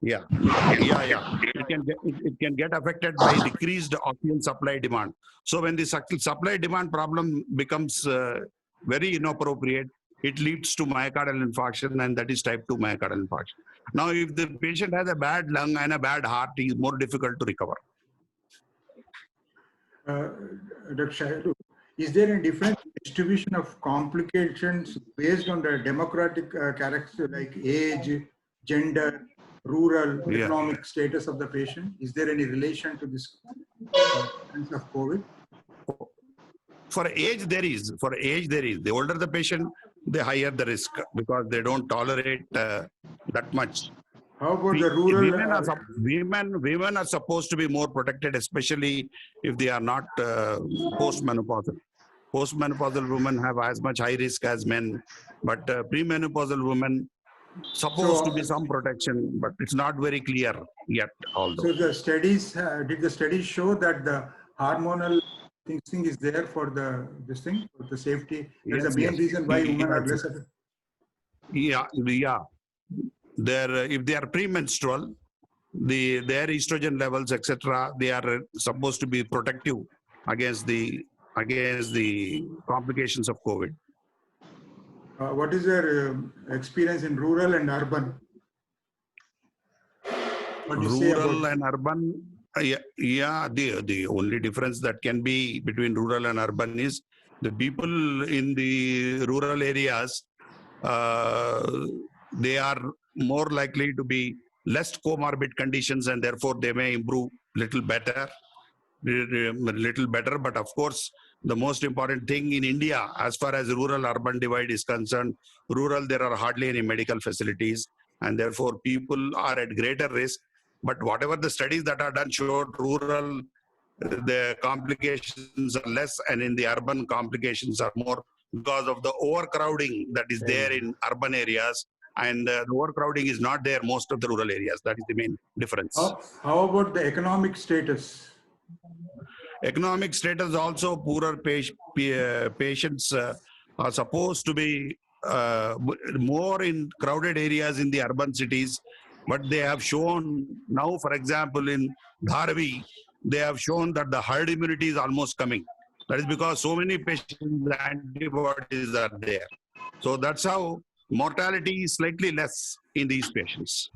Yeah. It can get affected by decreased oxygen supply demand. So when the supply demand problem becomes very inappropriate, it leads to myocardial infarction, and that is type 2 myocardial infarction. Now, if the patient has a bad lung and a bad heart, it is more difficult to recover. Dr. Shail, is there a different distribution of complications based on the demographic character like age, gender, rural, economic status of the patient? Is there any relation to this sense of COVID? For age, there is. The older the patient, the higher the risk because they don't tolerate that much. How about the rural? Women are supposed to be more protected, especially if they are not postmenopausal. Postmenopausal women have as much high risk as men, but premenopausal women supposed to be some protection, but it's not very clear yet. Although. So the studies, did the studies show that the hormonal thing is there for the safety? That's the main reason why women are less affected. Yeah. If they are premenstrual, their estrogen levels, etc., they are supposed to be protective against the complications of COVID. What is your experience in rural and urban? Rural and urban, the only difference that can be between rural and urban is the people in the rural areas, they are more likely to be less comorbid conditions and therefore they may improve little better. But of course, the most important thing in India, as far as rural-urban divide is concerned, rural, there are hardly any medical facilities and therefore people are at greater risk. But whatever the studies that are done showed rural, the complications are less and in the urban complications are more because of the overcrowding that is there in urban areas. And the overcrowding is not there most of the rural areas. That is the main difference. How about the economic status? Economic status also, poorer patients are supposed to be more in crowded areas in the urban cities. But they have shown now, for example, in Dharavi, they have shown that the herd immunity is almost coming. That is because so many patients, the antibodies are there. So that's how mortality is slightly less in these patients.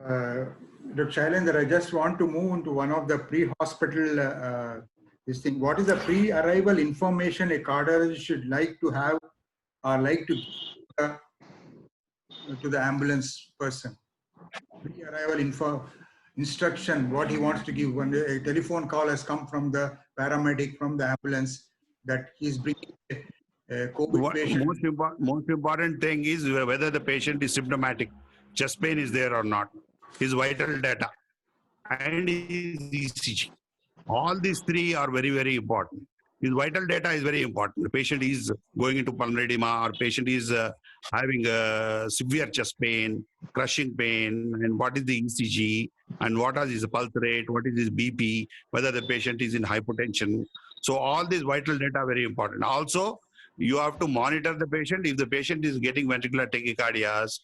Dr. Shailendra, I just want to move into one of the pre-hospital this thing. What is the pre-arrival information a cardiologist should like to have or like to give to the ambulance person? Pre-arrival instruction, what he wants to give when a telephone call has come from the paramedic, from the ambulance, that he's bringing a COVID patient. Most important thing is whether the patient is symptomatic, chest pain is there or not, his vital data, and his ECG. All these three are very, very important. His vital data is very important. The patient is going into pulmonary edema, or patient is having a severe chest pain, crushing pain, and what is the ECG, and what is his pulse rate, what is his BP, whether the patient is in hypotension. So all these vital data are very important. Also, you have to monitor the patient. If the patient is getting ventricular tachycardias,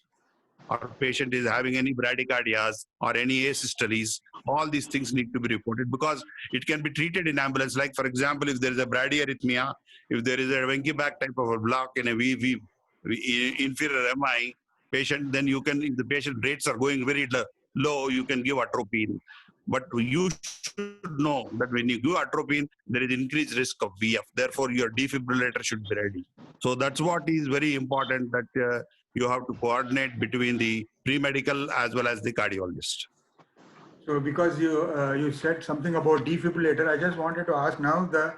or patient is having any bradycardias or any asystoles, all these things need to be reported, because it can be treated in ambulance. Like, for example, if there is a bradyarrhythmia, if there is a Wenckebach type of a block in a inferior MI patient, then you can, if the patient rates are going very low, you can give atropine. But you should know that when you give atropine, there is increased risk of VF. Therefore, your defibrillator should be ready. So that's what is very important, that you have to coordinate between the pre-medical as well as the cardiologist. So because you said something about defibrillator, I just wanted to ask now, the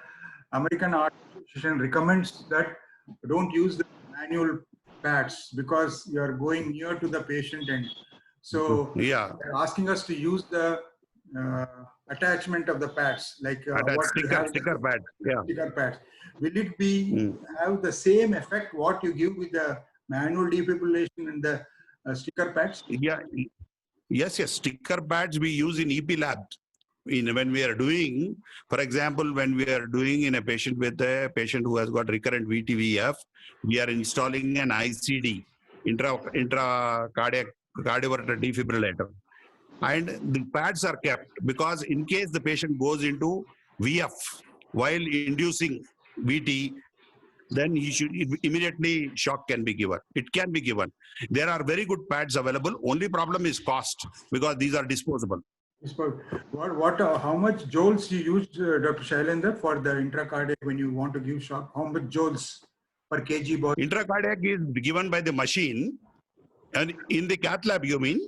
American Heart Association recommends that don't use the manual pads because you are going near to the patient end. So yeah, they're asking us to use the attachment of the pads, like sticker pad. Yeah. Sticker pads. Will it be have the same effect what you give with the manual defibrillation and the sticker pads? Yeah. Yes. Sticker pads we use in EP lab. When we are doing, for example, when we are doing in a patient with a patient who has got recurrent VTVF, we are installing an ICD, intracardiac cardioverter defibrillator. And the pads are kept because in case the patient goes into VF while inducing VT, then he should immediately shock can be given. It can be given. There are very good pads available. Only problem is cost, because these are disposable. How much joules you used, Dr. Shailendra, for the intracardiac when you want to give shock? How much joules per kg body? Intracardiac is given by the machine, and in the cath lab, you mean?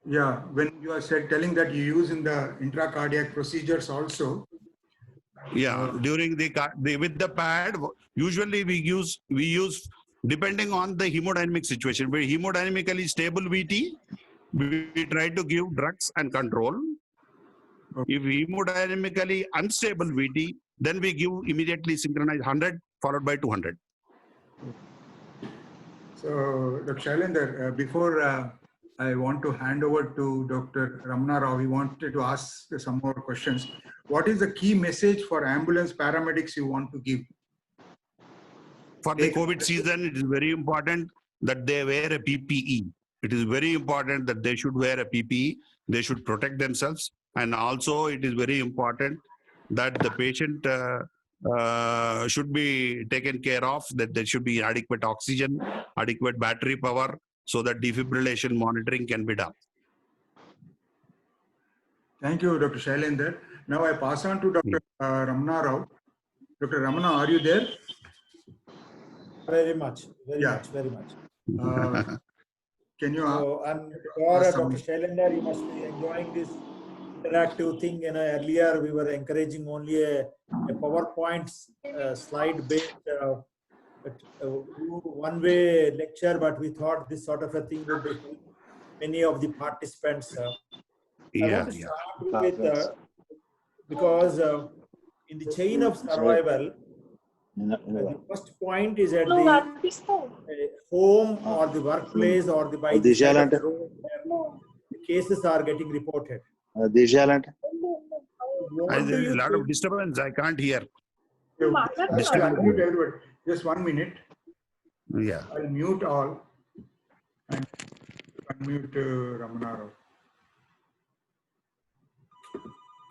Yeah, when you are telling that you use in the intracardiac procedures also. Yeah, during with the pad, usually we use depending on the hemodynamic situation. Where hemodynamically stable VT, we try to give drugs and control. Okay. If hemodynamically unstable VT, then we give immediately synchronized 100 followed by 200. So, Dr. Shailendra, before I want to hand over to Dr. Ramana Rao, we wanted to ask some more questions. What is the key message for ambulance paramedics you want to give? For the COVID season, it is very important that they wear a PPE. It is very important that they should wear a PPE. They should protect themselves. And also, it is very important that the patient should be taken care of, that there should be adequate oxygen, adequate battery power, so that defibrillation monitoring can be done. Thank you, Dr. Shailendra. Now I pass on to Dr. Ramana Rao. Dr. Ramana, are you there? Very much, very much. Can you? So I'm sure Dr. Shailendra, you must be enjoying this interactive thing. Earlier we were encouraging only a PowerPoint slide-based one-way lecture, but we thought this sort of a thing would be many of the participants. I want to start with, because in the chain of survival, the first point is at the home or the workplace or the by the side of the road where the cases are getting reported. There is a lot of disturbance. I can't hear. Just 1 minute. Yeah. I'll mute all and unmute Ramana Rao.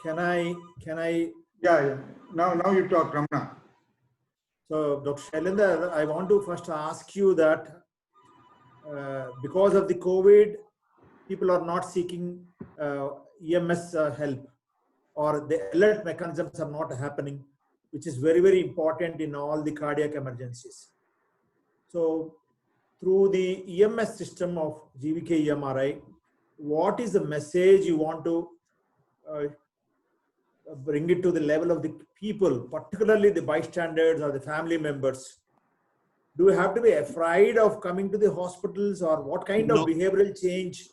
Can I? Yeah. Now you talk, Ramana. So, Dr. Shailendra, I want to first ask you that because of the COVID, people are not seeking EMS help, or the alert mechanisms are not happening. which is very, very important in all the cardiac emergencies. So through the EMS system of GVK EMRI, what is the message you want to bring it to the level of the people, particularly the bystanders or the family members? Do we have to be afraid of coming to the hospitals, or what kind of No. behavioral change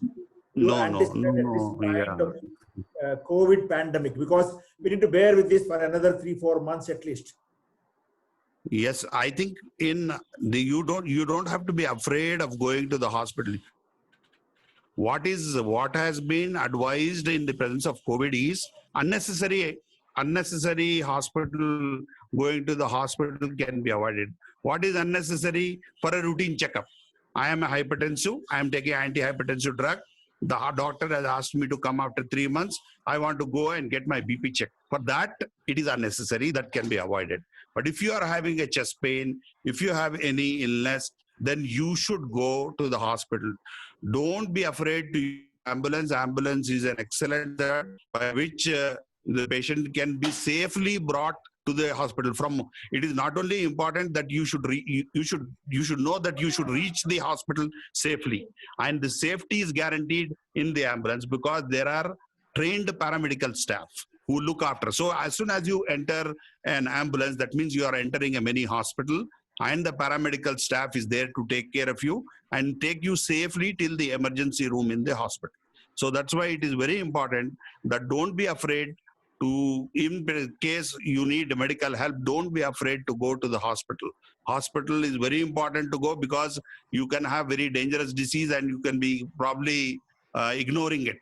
you No, anticipate at this no, point yeah. of COVID pandemic? Because we need to bear with this for another 3-4 months at least. Yes, I think you don't have to be afraid of going to the hospital. What has been advised in the presence of COVID is unnecessary hospital, going to the hospital can be avoided. What is unnecessary? For a routine checkup. I am a hypertensive, I am taking antihypertensive drug. The doctor has asked me to come after 3 months. I want to go and get my BP checked. For that, it is unnecessary, that can be avoided. But if you are having a chest pain, if you have any illness, then you should go to the hospital. Don't be afraid to use ambulance. Ambulance is an excellent by which the patient can be safely brought to the hospital. It is not only important that you should know that you should reach the hospital safely, and the safety is guaranteed in the ambulance because there are trained paramedical staff who look after. So as soon as you enter an ambulance, that means you are entering a mini hospital, and the paramedical staff is there to take care of you and take you safely till the emergency room in the hospital. So that's why it is very important that don't be afraid to, in case you need medical help, don't be afraid to go to the hospital. Hospital is very important to go because you can have very dangerous disease and you can be probably ignoring it.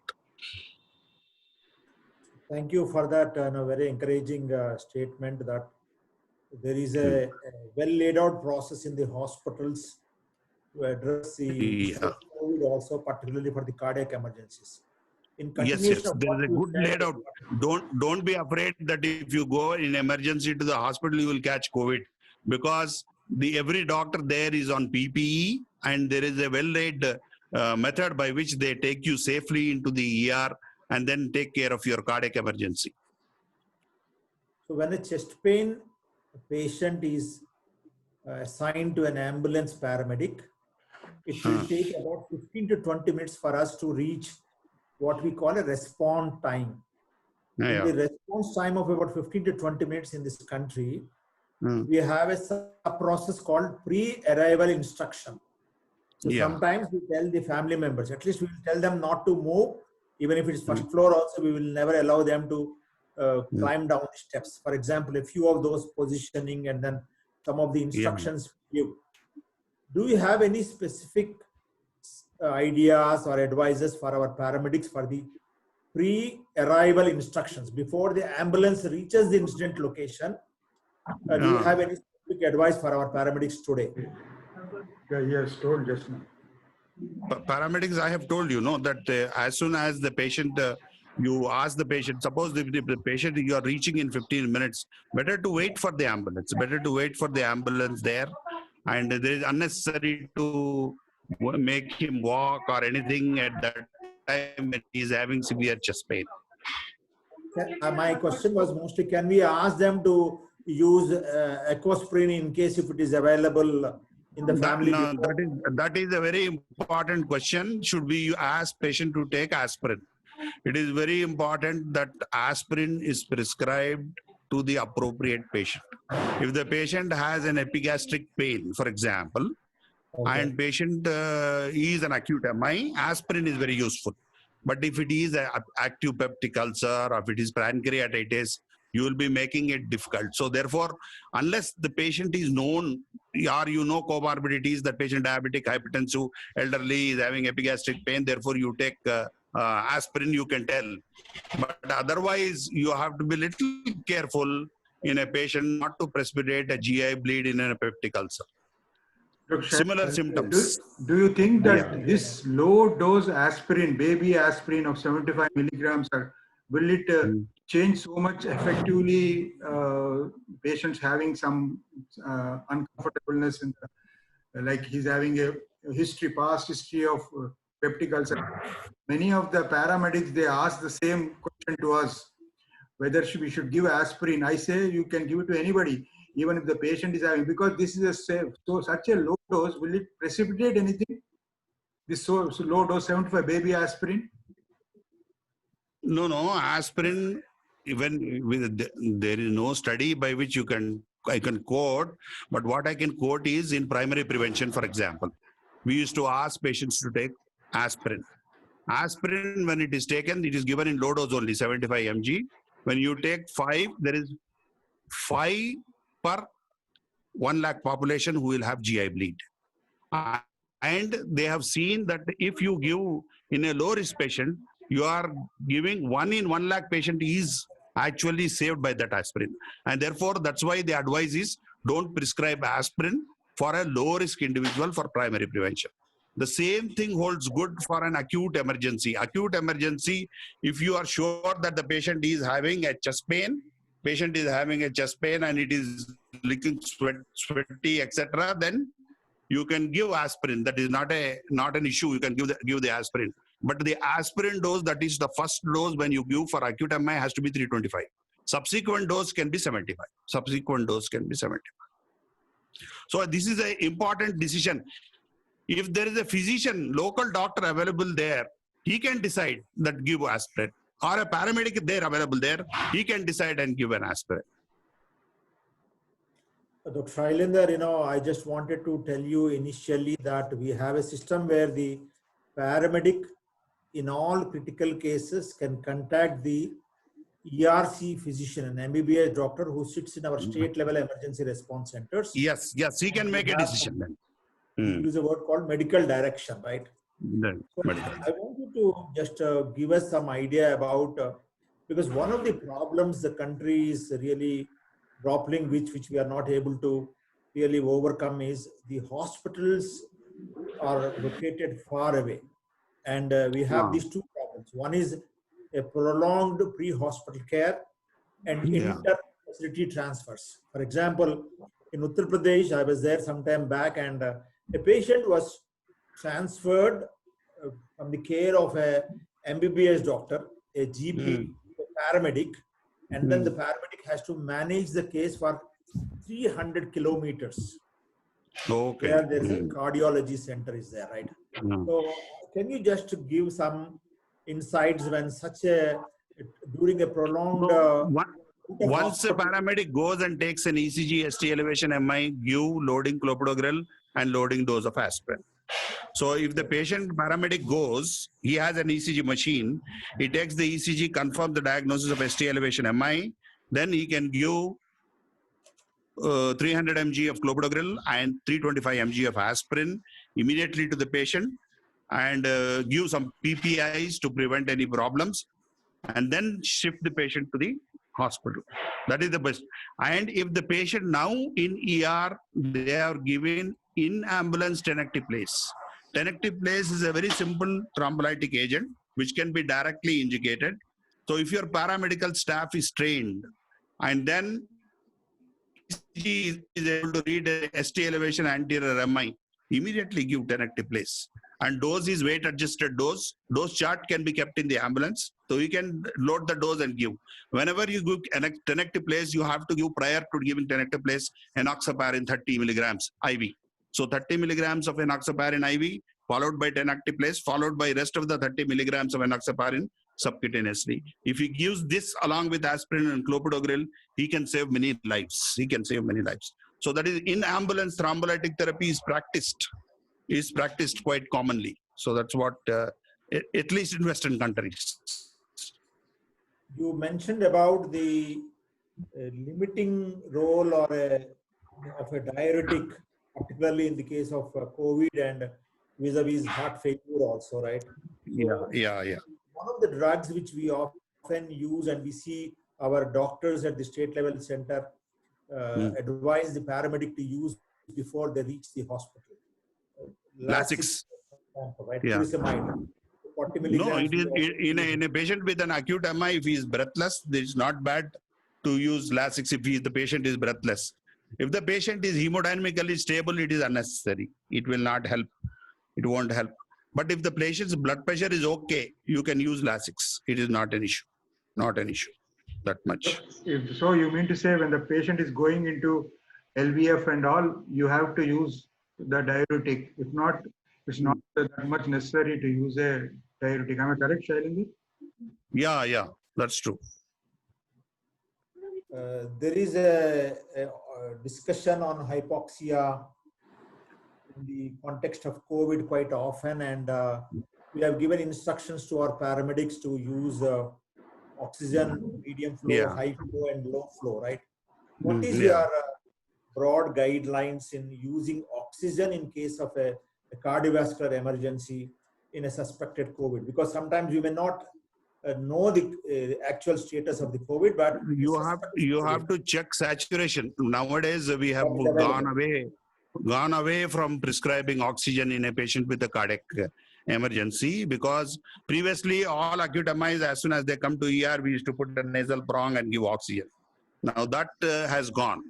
Thank you for that very encouraging statement that there is a well laid out process in the hospitals to address the COVID also, particularly for the cardiac emergencies. In continuation of there what is a you good said, laid out. Don't be afraid that if you go in emergency to the hospital, you will catch COVID, because every doctor there is on PPE, and there is a well laid method by which they take you safely into the ER and then take care of your cardiac emergency. So when a chest pain patient is assigned to an ambulance paramedic, it will take about 15 to 20 minutes for us to reach what we call a response time. In the response time of about 15 to 20 minutes in this country, we have a sub-process called pre-arrival instruction. So sometimes we tell the family members, at least we will tell them not to move, even if it is first floor also, we will never allow them to climb down the steps. For example, a few of those positioning and then some of the instructions give. Do you have any specific ideas or advices for our paramedics for the pre-arrival instructions before the ambulance reaches the incident location? Do you have any specific advice for our paramedics today? Yes, told just now. Paramedics, I have told you, that as soon as the patient, you ask the patient, suppose the patient you are reaching in 15 minutes, better to wait for the ambulance, there, and there is unnecessary to make him walk or anything at that time when he is having severe chest pain. My question was mostly, can we ask them to use Ecosprin in case if it is available in the family? That is a very important question. Should we ask patient to take aspirin? It is very important that aspirin is prescribed to the appropriate patient. If the patient has an epigastric pain, for example, and patient is an acute MI, aspirin is very useful. But if it is an active peptic ulcer or if it is pancreatitis, you will be making it difficult. So therefore, unless the patient is known, or comorbidities, that patient diabetic, hypertensive, elderly is having epigastric pain, therefore you take aspirin, you can tell. But otherwise, you have to be little careful in a patient not to precipitate a GI bleed in a peptic ulcer. Similar symptoms. Do you think that this low dose aspirin, baby aspirin of 75 milligrams, will it change so much effectively patients having some uncomfortableness in like he's having a past history of peptic ulcer? Many of the paramedics, they ask the same question to us. whether we should give aspirin. I say you can give it to anybody, even if the patient is having, because this is a safe. So such a low dose, will it precipitate anything? This so low dose 75 baby aspirin? No, aspirin, even with there is no study by which I can quote, but what I can quote is in primary prevention, for example, we used to ask patients to take aspirin. Aspirin, when it is taken, it is given in low dose only, 75 mg. When you take 5, there is 5 per 1 lakh population who will have GI bleed. And they have seen that if you give in a low risk patient, you are giving 1 in 1 lakh patient is actually saved by that aspirin. And therefore, that's why the advice is don't prescribe aspirin for a low risk individual for primary prevention. The same thing holds good for an acute emergency. Acute emergency, if you are sure that the patient is having a chest pain and it is leaking sweaty, etc., then you can give aspirin. That is not an issue. You can give the aspirin. But the aspirin dose, that is the first dose when you give for acute MI, has to be 325. Subsequent dose can be 75. So this is an important decision. If there is a physician, local doctor available there, he can decide that give aspirin. Or a paramedic there available there, he can decide and give an aspirin. Dr. Shailendra, I just wanted to tell you initially that we have a system where the paramedic in all critical cases can contact the ERC physician, an MBBS doctor who sits in our state level emergency response centers. Yes, he can make a decision then. Use a word called medical direction, right? So I want you to just give us some idea about, because one of the problems the country is really grappling with, which we are not able to really overcome, is the hospitals are located far away. And we have these two problems. One is a prolonged pre-hospital care and inter-facility transfers. For example, in Uttar Pradesh, I was there some time back, and a patient was transferred from the care of a MBBS doctor, a GP, a paramedic, and then the paramedic has to manage the case for 300 kilometers. Okay. Where there's a cardiology center is there, right? So can you just give some insights when during a prolonged... once a paramedic goes and takes an ECG, ST elevation MI, give loading clopidogrel and loading dose of aspirin. So if the paramedic goes, he has an ECG machine, he takes the ECG, confirms the diagnosis of ST elevation MI, then he can give 300 mg of clopidogrel and 325 mg of aspirin immediately to the patient, and give some PPIs to prevent any problems, and then shift the patient to the hospital. That is the best. And if the patient now in ER, they are given in ambulance tenecteplase. Tenecteplase is a very simple thrombolytic agent which can be directly injected. So if your paramedical staff is trained and then he is able to read a ST elevation anterior MI, immediately give tenecteplase. And dose is weight adjusted dose. Dose chart can be kept in the ambulance. So you can load the dose and give. Whenever you give tenecteplase, you have to give, prior to giving tenecteplase, enoxaparin 30 milligrams IV. So 30 milligrams of enoxaparin IV, followed by tenecteplase, followed by rest of the 30 milligrams of enoxaparin subcutaneously. If he gives this along with aspirin and clopidogrel, he can save many lives. So that is, in ambulance, thrombolytic therapy is practiced quite commonly. So that's what, at least in Western countries. You mentioned about the limiting role of a diuretic, particularly in the case of COVID and vis-a-vis heart failure also, right? Yeah. One of the drugs which we often use, and we see our doctors at the state level center advise the paramedic to use before they reach the hospital. Lasix. Right? Yeah. 40 No, milligrams. it is in a patient with an acute MI, if he is breathless, it is not bad to use Lasix if the patient is breathless. If the patient is hemodynamically stable, it is unnecessary. It will not help. It won't help. But if the patient's blood pressure is okay, you can use Lasix. It is not an issue. that much. If so, you mean to say when the patient is going into LVF and all, you have to use the diuretic. If not, it's not that much necessary to use a diuretic. Am I correct, Shailendra? Yeah, that's true. There is a discussion on hypoxia in the context of COVID quite often, and we have given instructions to our paramedics to use oxygen, medium flow, Yeah. high flow, and low flow, right? What Mm, is yeah. your broad guidelines in using oxygen in case of a cardiovascular emergency in a suspected COVID? Because sometimes you may not know the actual status of the COVID, but You have to check saturation. Nowadays, we have What is available? gone away from prescribing oxygen in a patient with a cardiac emergency, because previously all acute MIs, as soon as they come to ER, we used to put a nasal prong and give oxygen. Now that has gone.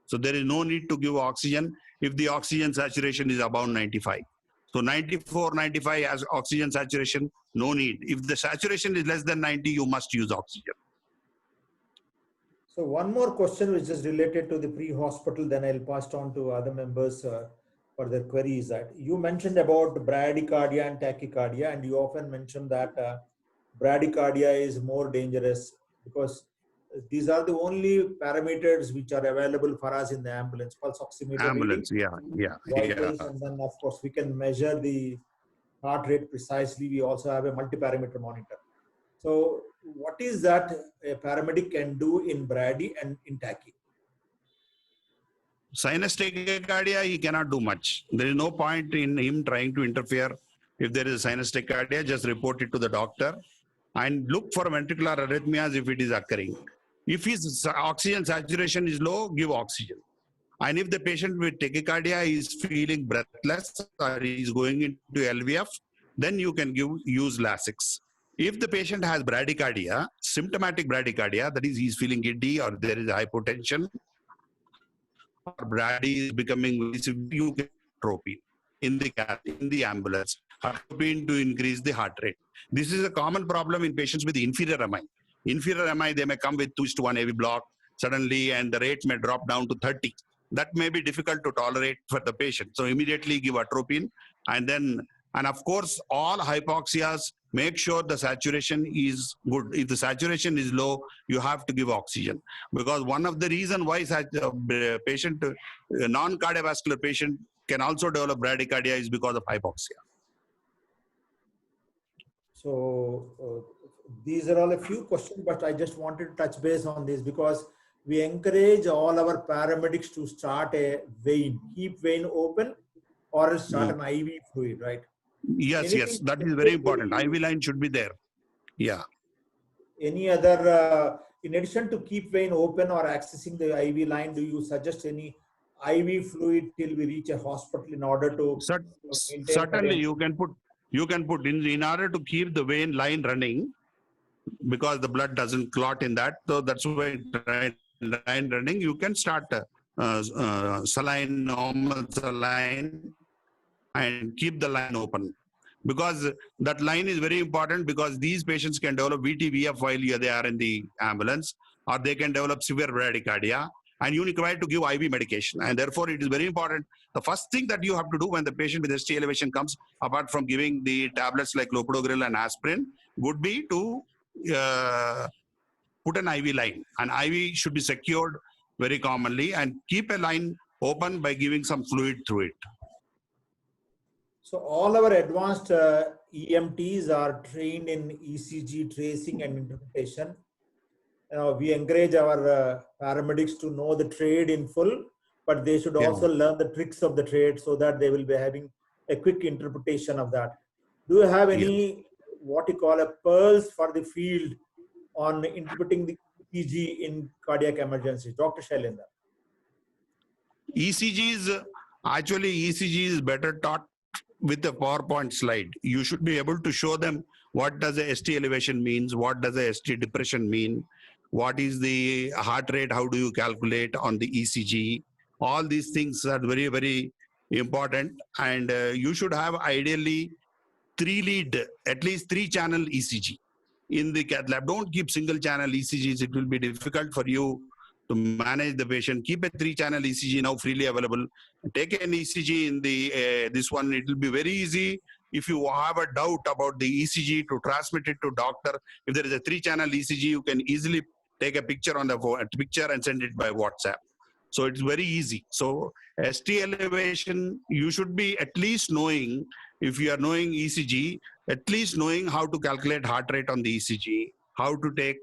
So there is no need to give oxygen if the oxygen saturation is above 95. So 94, 95 as oxygen saturation, no need. If the saturation is less than 90, you must use oxygen. So one more question which is related to the pre-hospital, then I'll pass it on to other members for their queries. That you mentioned about bradycardia and tachycardia, and you often mention that bradycardia is more dangerous because these are the only parameters which are available for us in the ambulance: pulse oximeter Ambulance, reading, yeah. vitals, and then of course we can measure the heart rate precisely. We also have a multi-parameter monitor. So what is that a paramedic can do in brady and in tachy? Sinus tachycardia, he cannot do much. There is no point in him trying to interfere. If there is a sinus tachycardia, just report it to the doctor and look for ventricular arrhythmias if it is occurring. If his oxygen saturation is low, give oxygen. And if the patient with tachycardia is feeling breathless or is going into LVF, then you can use Lasix. If the patient has bradycardia, symptomatic bradycardia, that is he's feeling giddy or there is hypotension, or brady is becoming very severe, you can atropine in the ambulance, atropine to increase the heart rate. This is a common problem in patients with inferior MI. Inferior MI, they may come with 2:1 AV block suddenly, and the rate may drop down to 30. That may be difficult to tolerate for the patient. So immediately give atropine, and of course, all hypoxias, make sure the saturation is good. If the saturation is low, you have to give oxygen. Because one of the reasons why patient, non-cardiovascular patient can also develop bradycardia is because of hypoxia. So these are all a few questions, but I just wanted to touch base on this because we encourage all our paramedics to start a vein, keep vein open, or start an IV fluid, right? Yes, that is very important. IV line should be there. Yeah. Any other, in addition to keep vein open or accessing the IV line, do you suggest any IV fluid till we reach a hospital in order to maintain? Certainly, you can put in order to keep the vein line running, because the blood doesn't clot in that. So that's why line running, you can start saline, normal saline, and keep the line open, because that line is very important, because these patients can develop VT-VF while they are in the ambulance, or they can develop severe bradycardia, and you require to give IV medication. And therefore, it is very important. The first thing that you have to do when the patient with ST elevation comes, apart from giving the tablets like clopidogrel and aspirin, would be to put an IV line. An IV should be secured very commonly, and keep a line open by giving some fluid through it. So all our advanced EMTs are trained in ECG tracing and interpretation. We encourage our paramedics to know the trade in full, but they should also learn the tricks of the trade so that they will be having a quick interpretation of that. Do you have any, what you call a pearls for the field on interpreting the ECG in cardiac emergencies? Dr. Shailendra. ECG is better taught with a PowerPoint slide. You should be able to show them what does a ST elevation means, what does a ST depression mean, what is the heart rate, how do you calculate on the ECG. All these things are very, very important, and you should have ideally 3-lead, at least 3-channel ECG. in the cath lab. Don't keep single channel ECGs. It will be difficult for you to manage the patient. Keep a 3-channel ECG now freely available. Take an ECG in the this one. It will be very easy. If you have a doubt about the ECG, to transmit it to doctor. If there is a 3-channel ECG, you can easily take a picture on the picture and send it by WhatsApp. So it's very easy. So ST elevation, you should be at least knowing, if you are knowing ECG, at least knowing how to calculate heart rate on the ECG, how to take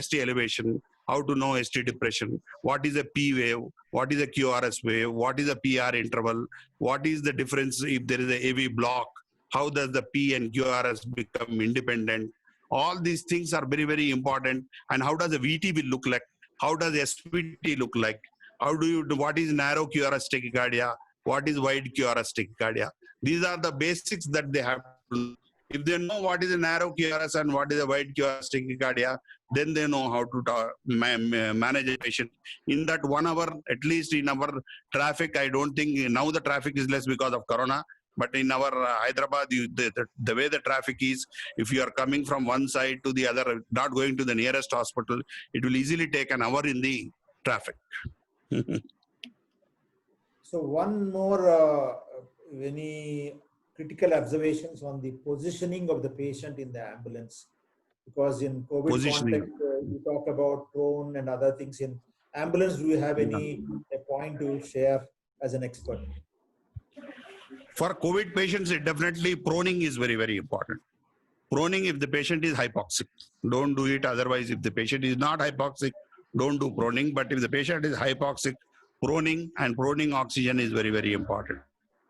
ST elevation, how to know ST depression, what is a P wave, what is a QRS wave, what is a PR interval, what is the difference if there is a AV block, how does the P and QRS become independent. All these things are very, very important. And how does the VT will look like? How does SVT look like? How do you do, what is narrow QRS tachycardia? What is wide QRS tachycardia? These are the basics that they have to. If they know what is a narrow QRS and what is a wide QRS tachycardia, then they know how to manage a patient. In that 1 hour, at least in our traffic, I don't think, now the traffic is less because of Corona, but in our Hyderabad, the way the traffic is, if you are coming from one side to the other, not going to the nearest hospital, it will easily take an hour in the traffic. So one more, any critical observations on the positioning of the patient in the ambulance? Because in COVID Positioning. context, you talk about prone and other things. In ambulance, do you have any a point to share as an expert? For COVID patients, it definitely proning is very, very important. Proning if the patient is hypoxic. Don't do it. Otherwise, if the patient is not hypoxic, don't do proning. But if the patient is hypoxic, proning and proning oxygen is very, very important.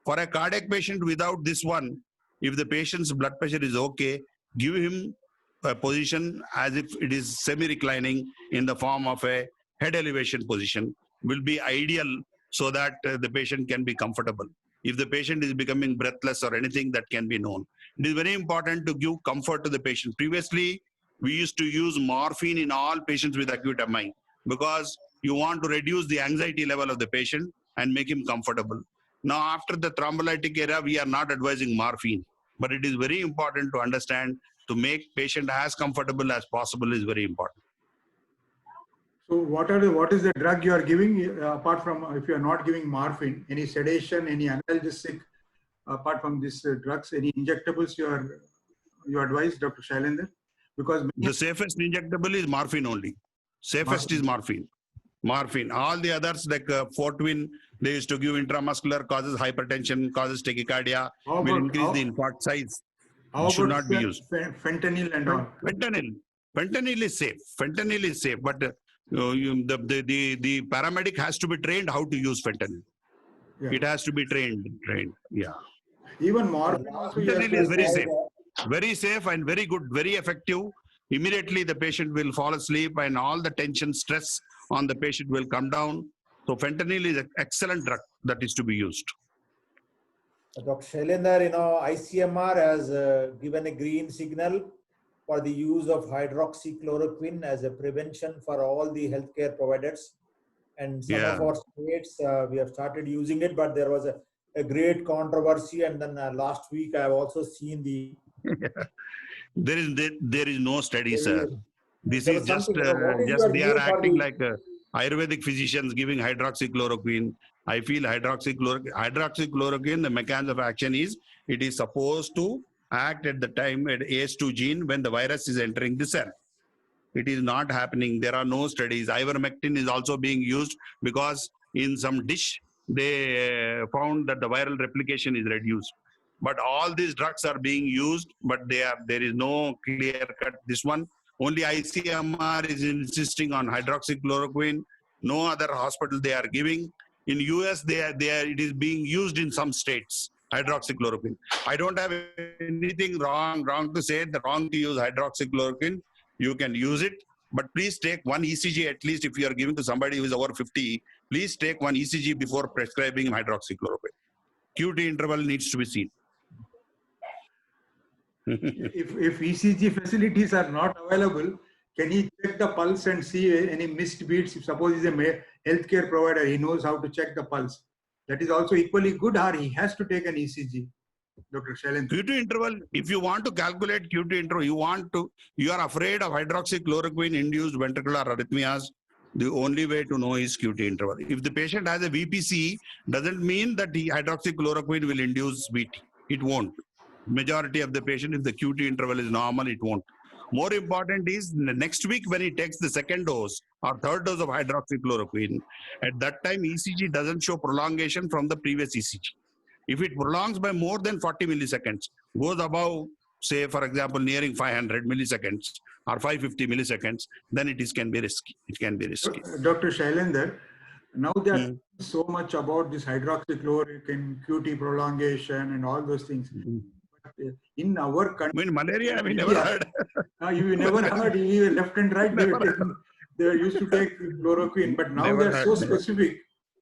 For a cardiac patient without this one, if the patient's blood pressure is okay, give him a position as if it is semi-reclining in the form of a head elevation position will be ideal so that the patient can be comfortable. If the patient is becoming breathless or anything, that can be known. It is very important to give comfort to the patient. Previously, we used to use morphine in all patients with acute MI because you want to reduce the anxiety level of the patient and make him comfortable. Now, after the thrombolytic era, we are not advising morphine, but it is very important to understand to make patient as comfortable as possible is very important. So what is the drug you are giving apart from, if you are not giving morphine, any sedation, any analgesic, apart from these drugs, any injectables you advise, Dr. Shailendra? Because the safest injectable is morphine only. Safest is morphine. Morphine. All the others like Fortwin, they used to give intramuscular, causes hypertension, causes tachycardia, will increase the infarct size. It should not be used. Fentanyl and all. Fentanyl is safe. Fentanyl is safe, but the paramedic has to be trained how to use fentanyl. Yeah. It has to be trained. Yeah. Even morphine fentanyl is very safe. Very safe and very good, very effective. Immediately the patient will fall asleep and all the tension, stress on the patient will come down. So fentanyl is an excellent drug that is to be used. Dr. Shailendra, ICMR has given a green signal for the use of hydroxychloroquine as a prevention for all the healthcare providers. And some of our states, we have started using it, but there was a great controversy. And then last week, I have also seen the... There is no study, sir. This is just they are acting like Ayurvedic physicians giving hydroxychloroquine. I feel hydroxychloroquine, the mechanism of action is, it is supposed to act at the time at AS2 gene when the virus is entering the cell. It is not happening. There are no studies. Ivermectin is also being used because in some dish, they found that the viral replication is reduced. But all these drugs are being used, but there is no clear cut. This one, only ICMR is insisting on hydroxychloroquine. No other hospital they are giving. In US, it is being used in some states, hydroxychloroquine. I don't have anything wrong to say, the wrong to use hydroxychloroquine. You can use it, but please take one ECG at least if you are giving to somebody who is over 50, please take one ECG before prescribing hydroxychloroquine. QT interval needs to be seen. If ECG facilities are not available, can he check the pulse and see any missed beats? If suppose he's a healthcare provider, he knows how to check the pulse. That is also equally good, or he has to take an ECG. Dr. Shailendra. QT interval, if you want to calculate QT interval, you are afraid of hydroxychloroquine induced ventricular arrhythmias, the only way to know is QT interval. If the patient has a VPC, doesn't mean that the hydroxychloroquine will induce VT. It won't. Majority of the patient, if the QT interval is normal, it won't. More important is next week when he takes the second dose or third dose of hydroxychloroquine, at that time ECG doesn't show prolongation from the previous ECG. If it prolongs by more than 40 milliseconds, goes above, say, for example, nearing 500 milliseconds or 550 milliseconds, then can be risky. It can be risky. Dr. Shailendra, now they are so much about this hydroxychloroquine, QT prolongation and all those things. But in our country, I mean, malaria, we never heard. You never heard, even left and right, they used to take chloroquine, but now Never they are heard, so never. specific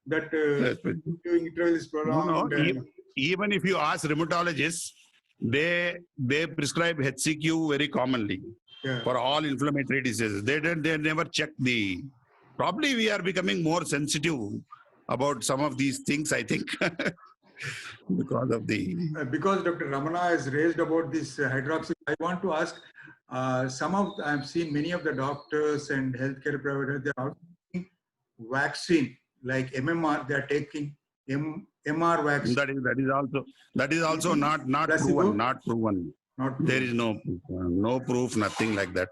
that doing interval is prolonged. Even if you ask rheumatologists, they prescribe HCQ very commonly for all inflammatory diseases. They never check the. Probably we are becoming more sensitive about some of these things, I think, because of the. Because Dr. Ramana has raised about this hydroxy, I want to ask. I've seen many of the doctors and healthcare providers, they are taking vaccine like MMR. They are taking MR vaccine. That is also not proven. Not proven. There is no proof, nothing like that.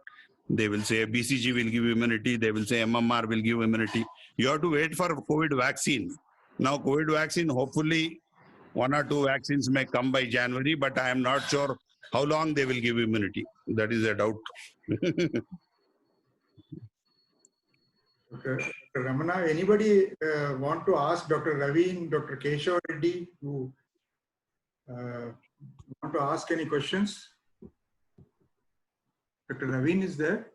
They will say BCG will give immunity. They will say MMR will give immunity. You have to wait for COVID vaccine. Now COVID vaccine, hopefully 1 or 2 vaccines may come by January, but I am not sure how long they will give immunity. That is a doubt. Dr. Ramana, anybody want to ask Dr. Raveen, Dr. Keshav Reddy, who want to ask any questions? Dr. Raveen is there.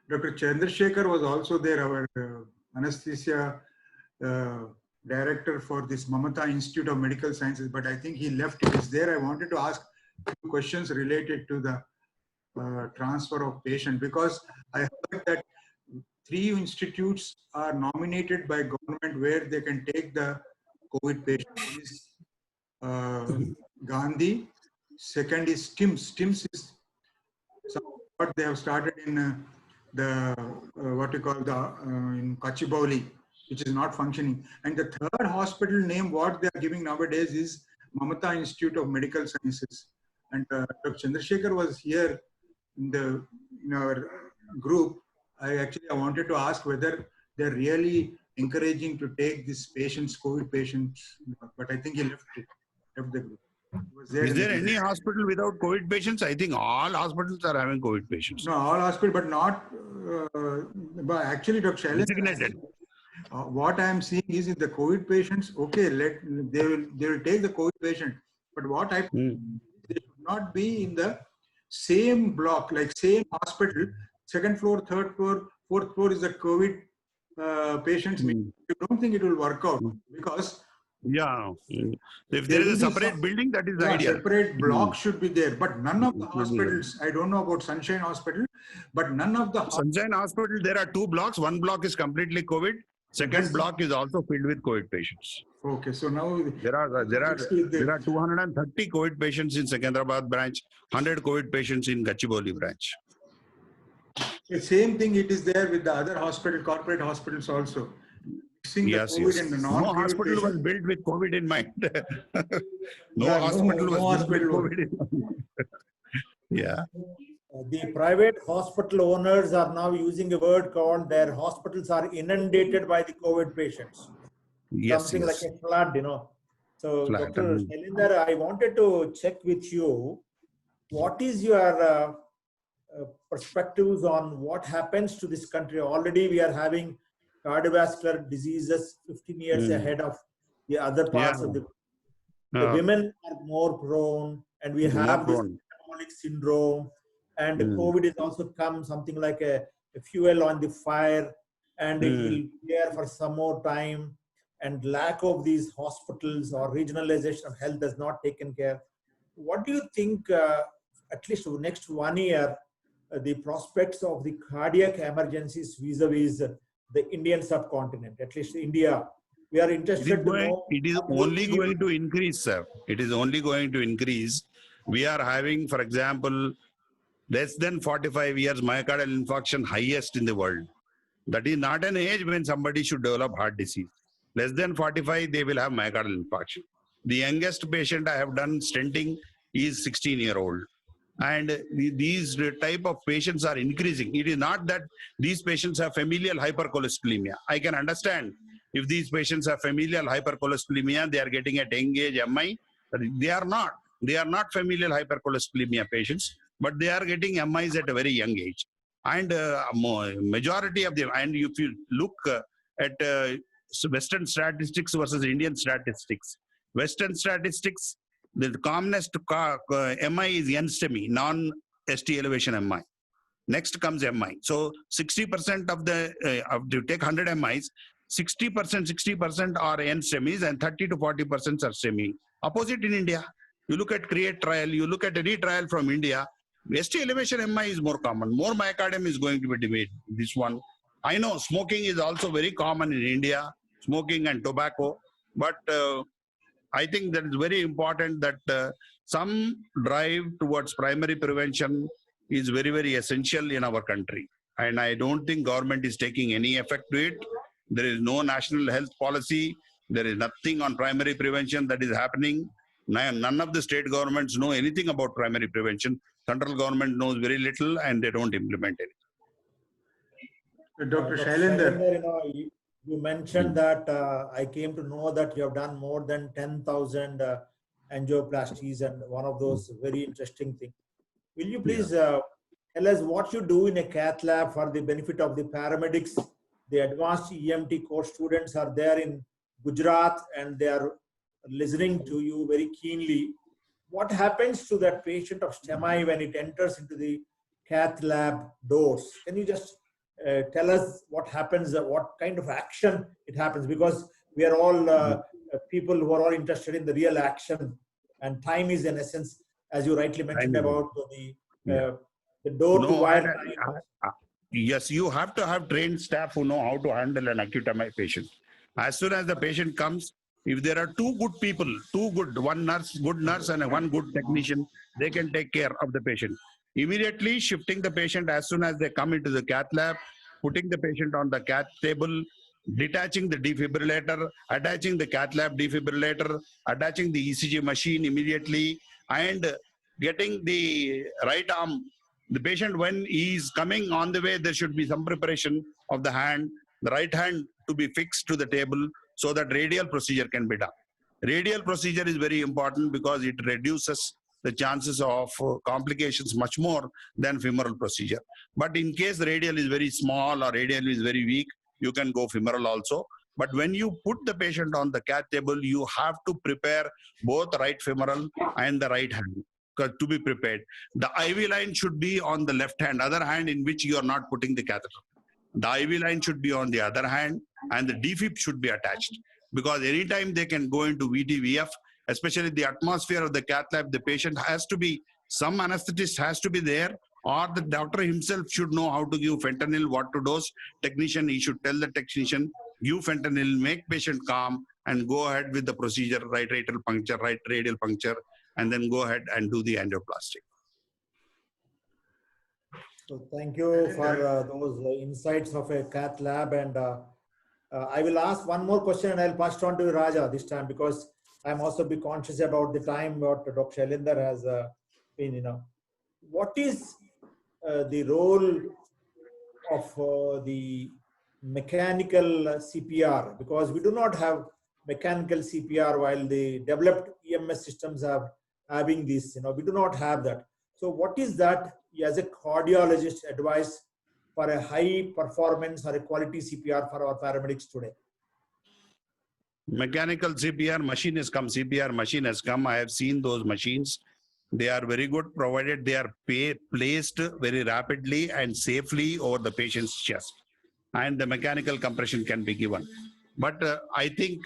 Dr. Chandrasekhar was also there, our anesthesia director for this Mamata Institute of Medical Sciences, but I think he left. It is there. I wanted to ask questions related to the transfer of patient, because I heard that 3 institutes are nominated by government where they can take the COVID patients. Gandhi, second is STIMS. STIMS is what they have started in in Kachibauli, which is not functioning. And the third hospital name, what they are giving nowadays is Mamata Institute of Medical Sciences. And Dr. Chandrasekhar was here in our group. I wanted to ask whether they're really encouraging to take these patients, COVID patients, but I think he left the group. Is there any hospital without COVID patients? I think all hospitals are having COVID patients. No, all hospitals, but not. But actually, Dr. Shailendra, what I am seeing is in the COVID patients, okay, they will take the COVID patient, but what they should not be in the same block, like same hospital. Second floor, third floor, fourth floor is the COVID patients. I don't think it will work out, because if there is a separate building, that is ideal. Separate block should be there, but none of the hospitals, I don't know about Sunshine Hospital, but none of the Sunshine Hospital, there are 2 blocks. One block is completely COVID. Second block is also filled with COVID patients. Okay, so now there are 230 COVID patients in Secunderabad branch, 100 COVID patients in Gachibowli branch. The same thing it is there with the other hospital, corporate hospitals also. Yes. No hospital was built with COVID in mind. No hospital was built with COVID in mind. The private hospital owners are now using a word called their hospitals are inundated by the COVID patients. Something like a flood, So, Dr. Shailendra, I wanted to check with you, what is your perspectives on what happens to this country? Already we are having cardiovascular diseases 15 years ahead of the other parts of the women are more prone, and we have this metabolic syndrome, and COVID is also come something like a fuel on the fire, and it will be there for some more time, and lack of these hospitals or regionalization of health does not taken care. What do you think, at least for the next 1 year, the prospects of the cardiac emergencies vis-a-vis the Indian subcontinent, at least India, We are interested to know. It is only going to increase, sir. It is only going to increase. We are having, for example, less than 45 years myocardial infarction highest in the world. That is not an age when somebody should develop heart disease. Less than 45, they will have myocardial infarction. The youngest patient I have done stenting is 16-year-old. And these type of patients are increasing. It is not that these patients have familial hypercholesterolemia. I can understand if these patients have familial hypercholesterolemia, they are getting at young age MI. They are not. They are not familial hypercholesterolemia patients, but they are getting MIs at a very young age. And majority of them, and if you look at Western statistics versus Indian statistics, Western statistics, the commonest MI is NSTEMI, non-ST elevation MI. Next comes MI. So 60% of the, you take 100 MIs, 60% are NSTEMIs and 30 to 40% are STEMI. Opposite in India. You look at CREATE trial, you look at any trial from India, ST elevation MI is more common. More myocardium is going to be debated. This one. I know smoking is also very common in India, smoking and tobacco, but I think that it's very important that some drive towards primary prevention is very, very essential in our country. And I don't think government is taking any effect to it. There is no national health policy. There is nothing on primary prevention that is happening. None of the state governments know anything about primary prevention. Central government knows very little and they don't implement it. Dr. Shailendra, you mentioned that I came to know that you have done more than 10,000 angioplasties, and one of those very interesting things. Will you please tell us what you do in a cath lab for the benefit of the paramedics? The advanced EMT course students are there in Gujarat and they are listening to you very keenly. What happens to that patient of STEMI when it enters into the cath lab doors? Can you just tell us what happens, what kind of action it happens? Because we are all people who are all interested in the real action, and time is in essence, as you rightly mentioned about the door to wire. Yes, you have to have trained staff who know how to handle an acute MI patient. As soon as the patient comes, if there are two good people, one good nurse and one good technician, they can take care of the patient. Immediately shifting the patient as soon as they come into the cath lab, putting the patient on the cath table, detaching the defibrillator, attaching the cath lab defibrillator, attaching the ECG machine immediately, and getting the right arm. The patient, when he is coming on the way, there should be some preparation of the hand, the right hand to be fixed to the table so that radial procedure can be done. Radial procedure is very important because it reduces the chances of complications much more than femoral procedure. But in case the radial is very small or radial is very weak, you can go femoral also. But when you put the patient on the cath table, you have to prepare both right femoral and the right hand to be prepared. The IV line should be on the left hand, other hand in which you are not putting the catheter. The IV line should be on the other hand and the defib should be attached, because anytime they can go into VT/VF, especially the atmosphere of the cath lab, the patient has to be, some anesthetist has to be there, or the doctor himself should know how to give fentanyl, what to dose. Technician, he should tell the technician, give fentanyl, make patient calm, and go ahead with the procedure, right atrial puncture, right radial puncture, and then go ahead and do the angioplasty. So thank you for those insights of a cath lab. And I will ask one more question and I'll pass it on to Raja this time, because I'm also be conscious about the time what Dr. Shailendra has been, What is the role of the mechanical CPR? Because we do not have mechanical CPR while the developed EMS systems are having this, we do not have that. So what is that as a cardiologist advice for a high performance or a quality CPR for our paramedics today? Mechanical CPR machine has come, CPR machine has come. I have seen those machines. They are very good, provided they are placed very rapidly and safely over the patient's chest, and the mechanical compression can be given. But I think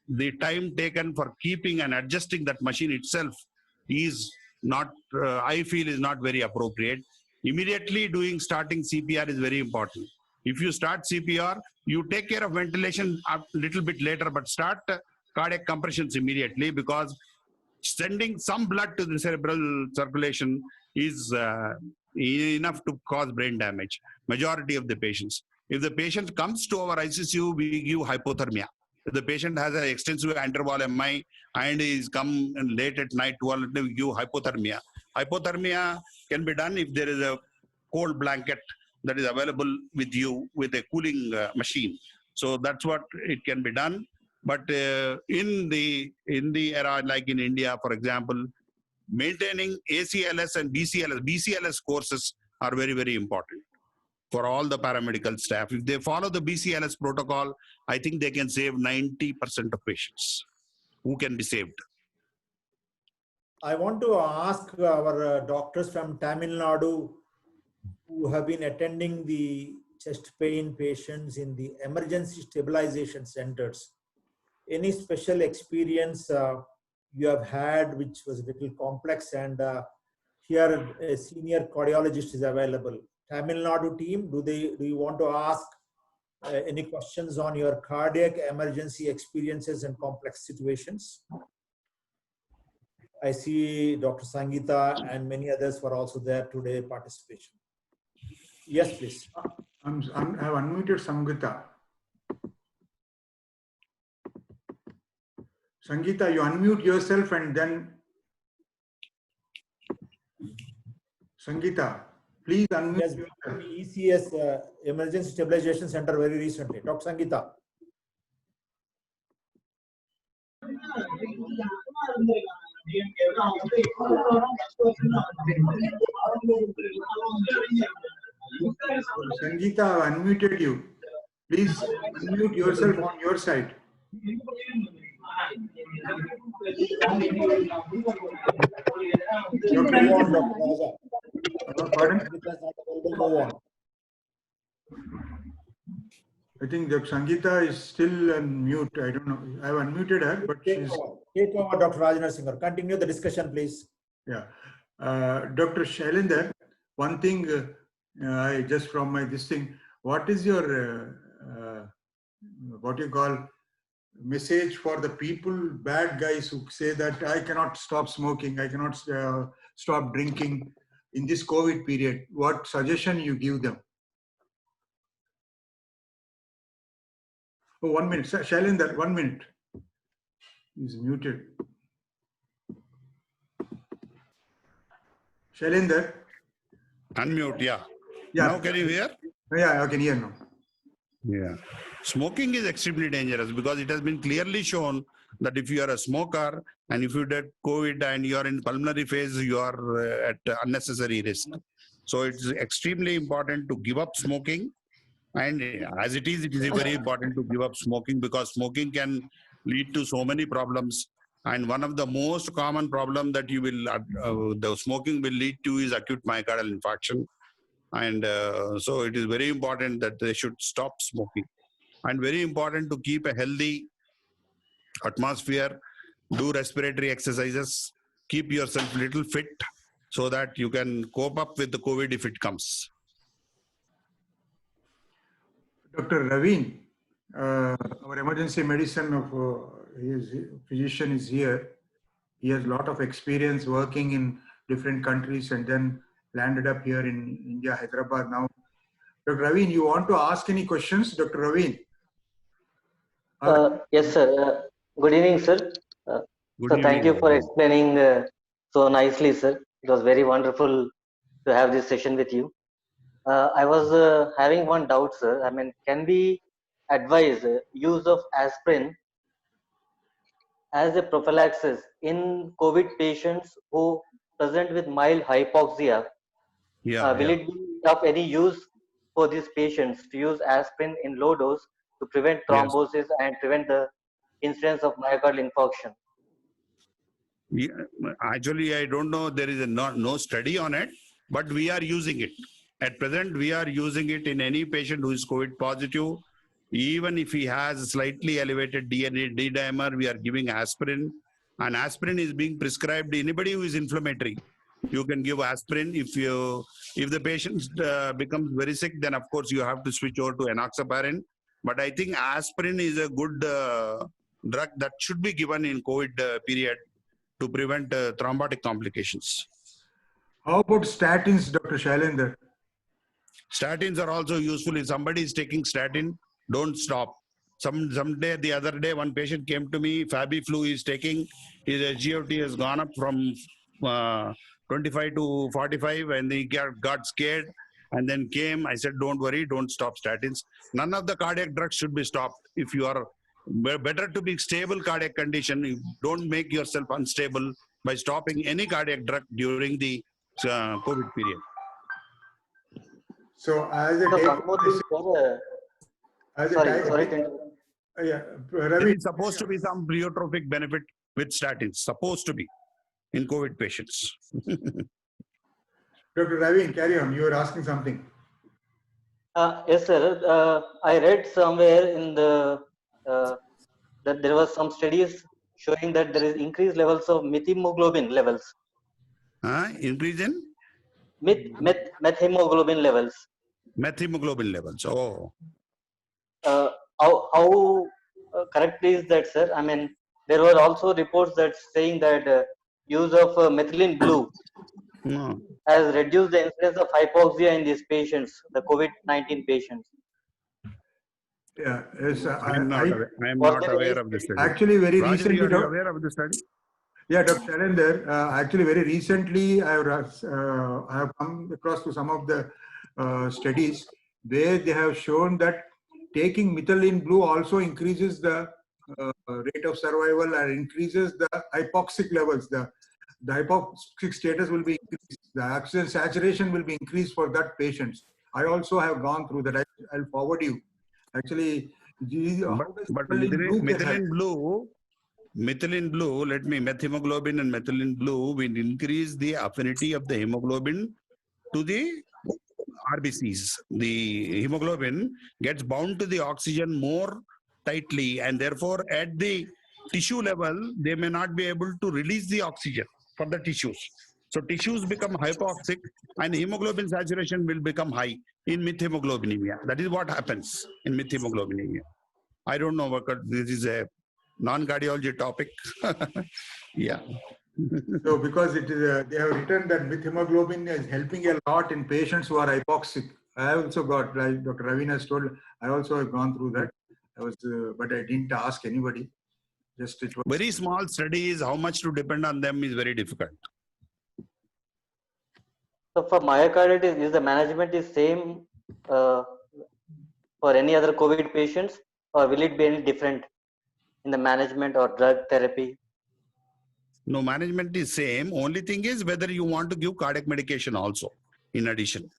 the time taken for keeping and adjusting that machine itself is not, I feel is not very appropriate. Immediately starting CPR is very important. If you start CPR, you take care of ventilation a little bit later, but start cardiac compressions immediately, because sending some blood to the cerebral circulation is enough to cause brain damage. Majority of the patients. If the patient comes to our ICCU, we give hypothermia. If the patient has an extensive interval MI and is come late at night, we give hypothermia. Hypothermia can be done if there is a cold blanket that is available with you with a cooling machine. So that's what it can be done. But in the era like in India, for example, maintaining ACLS and BCLS courses are very, very important for all the paramedical staff. If they follow the BCLS protocol, I think they can save 90% of patients who can be saved. I want to ask our doctors from Tamil Nadu who have been attending the chest pain patients in the emergency stabilization centers. Any special experience you have had which was a little complex, and here a senior cardiologist is available. Tamil Nadu team, do you want to ask any questions on your cardiac emergency experiences and complex situations? I see Dr. Sangeeta and many others were also there today participation. Yes, please. I've unmuted Sangeeta. Sangeeta, you unmute yourself and then. Sangeeta, please unmute Yes, yourself. ECS Emergency Stabilization Center very recently. Dr. Sangeeta. Sangeeta, I've unmuted you. Please unmute yourself on your side. Move on, Dr. Raja. Pardon? Sangeeta is not available. Move on. I think that Sangeeta is still on mute. I don't know. I've unmuted her, but she's. Take over, Dr. Rajendra Singh. Continue the discussion, please. Yeah. Dr. Shailendra, one thing, I just from my this thing, what is your, what you call, message for the people, bad guys who say that I cannot stop smoking, I cannot stop drinking in this COVID period? What suggestion you give them? Oh, 1 minute. Shailendra, 1 minute. He's muted. Shailendra? Unmute, yeah. Yeah. Now can you hear? Yeah, I can hear now. Yeah. Smoking is extremely dangerous because it has been clearly shown that if you are a smoker and if you get COVID and you are in pulmonary phase, you are at unnecessary risk. So it's extremely important to give up smoking. And as it is very important to give up smoking because smoking can lead to so many problems. And one of the most common problem that you will, the smoking will lead to is acute myocardial infarction. And so it is very important that they should stop smoking. And very important to keep a healthy atmosphere, do respiratory exercises, keep yourself a little fit so that you can cope up with the COVID if it comes. Dr. Raveen, our emergency medicine of his physician is here. He has a lot of experience working in different countries and then landed up here in India, Hyderabad now. Dr. Raveen, you want to ask any questions, Dr. Raveen? Yes, sir. Good evening, sir. So thank you for explaining so nicely, sir. It was very wonderful to have this session with you. I was having one doubt, sir. I mean, can we advise use of aspirin as a prophylaxis in COVID patients who present with mild hypoxia? Will it be of any use for these patients to use aspirin in low dose to prevent thrombosis and prevent the incidence of myocardial infarction? Yeah, actually, I don't know. There is no study on it, but we are using it. At present, we are using it in any patient who is COVID positive. Even if he has slightly elevated DNA D-dimer, we are giving aspirin. And aspirin is being prescribed to anybody who is inflammatory. You can give aspirin. If the patient becomes very sick, then of course you have to switch over to enoxaparin. But I think aspirin is a good drug that should be given in COVID period to prevent thrombotic complications. How about statins, Dr. Shailendra? Statins are also useful. If somebody is taking statin, don't stop. Someday, the other day, one patient came to me, FabiFlu is taking, his SGOT has gone up from 25 to 45, and he got scared and then came. I said, don't worry, don't stop statins. None of the cardiac drugs should be stopped. If you are better to be stable cardiac condition, you don't make yourself unstable by stopping any cardiac drug during the COVID period. So as a So take, one more thing, sir. as a Sorry, type- sorry to interrupt. yeah, There Ravi, is supposed to be some pleiotropic benefit with statins, supposed to be in COVID patients. Dr. Ravi, carry on. You were asking something. Yes, sir. I read somewhere in the that there was some studies showing that there is increased levels of methemoglobin levels. Increase in Methemoglobin levels. methemoglobin levels. Oh, How correct is that, sir? I mean, there were also reports that saying that use of methylene blue no. has reduced the incidence of hypoxia in these patients, the COVID-19 patients. Yeah, yes, I am not Was there aware any of this study. actually very Rajan, recently. you are aware of the study? Yeah, Dr. Shailendra, actually very recently I have come across to some of the studies where they have shown that taking methylene blue also increases the rate of survival and increases the hypoxic levels. The hypoxic status will be increased. The oxygen saturation will be increased for that patients. I also have gone through that. I'll forward you. Actually, But methylene blue methylene blue, methemoglobin and methylene blue will increase the affinity of the hemoglobin to the RBCs. The hemoglobin gets bound to the oxygen more tightly, and therefore at the tissue level, they may not be able to release the oxygen for the tissues. So tissues become hypoxic and hemoglobin saturation will become high in methemoglobinemia. That is what happens in methemoglobinemia. I don't know, because this is a non-cardiology topic. Yeah. So because it is, they have written that methemoglobin is helping a lot in patients who are hypoxic. I also got, like Dr. Ravina has told, I also have gone through that. I was, but I didn't ask anybody. Just it was Very small studies, how much to depend on them is very difficult. So for myocarditis, is the management is same for any other COVID patients, or will it be any different in the management or drug therapy? No, management is same. Only thing is whether you want to give cardiac medication also in addition.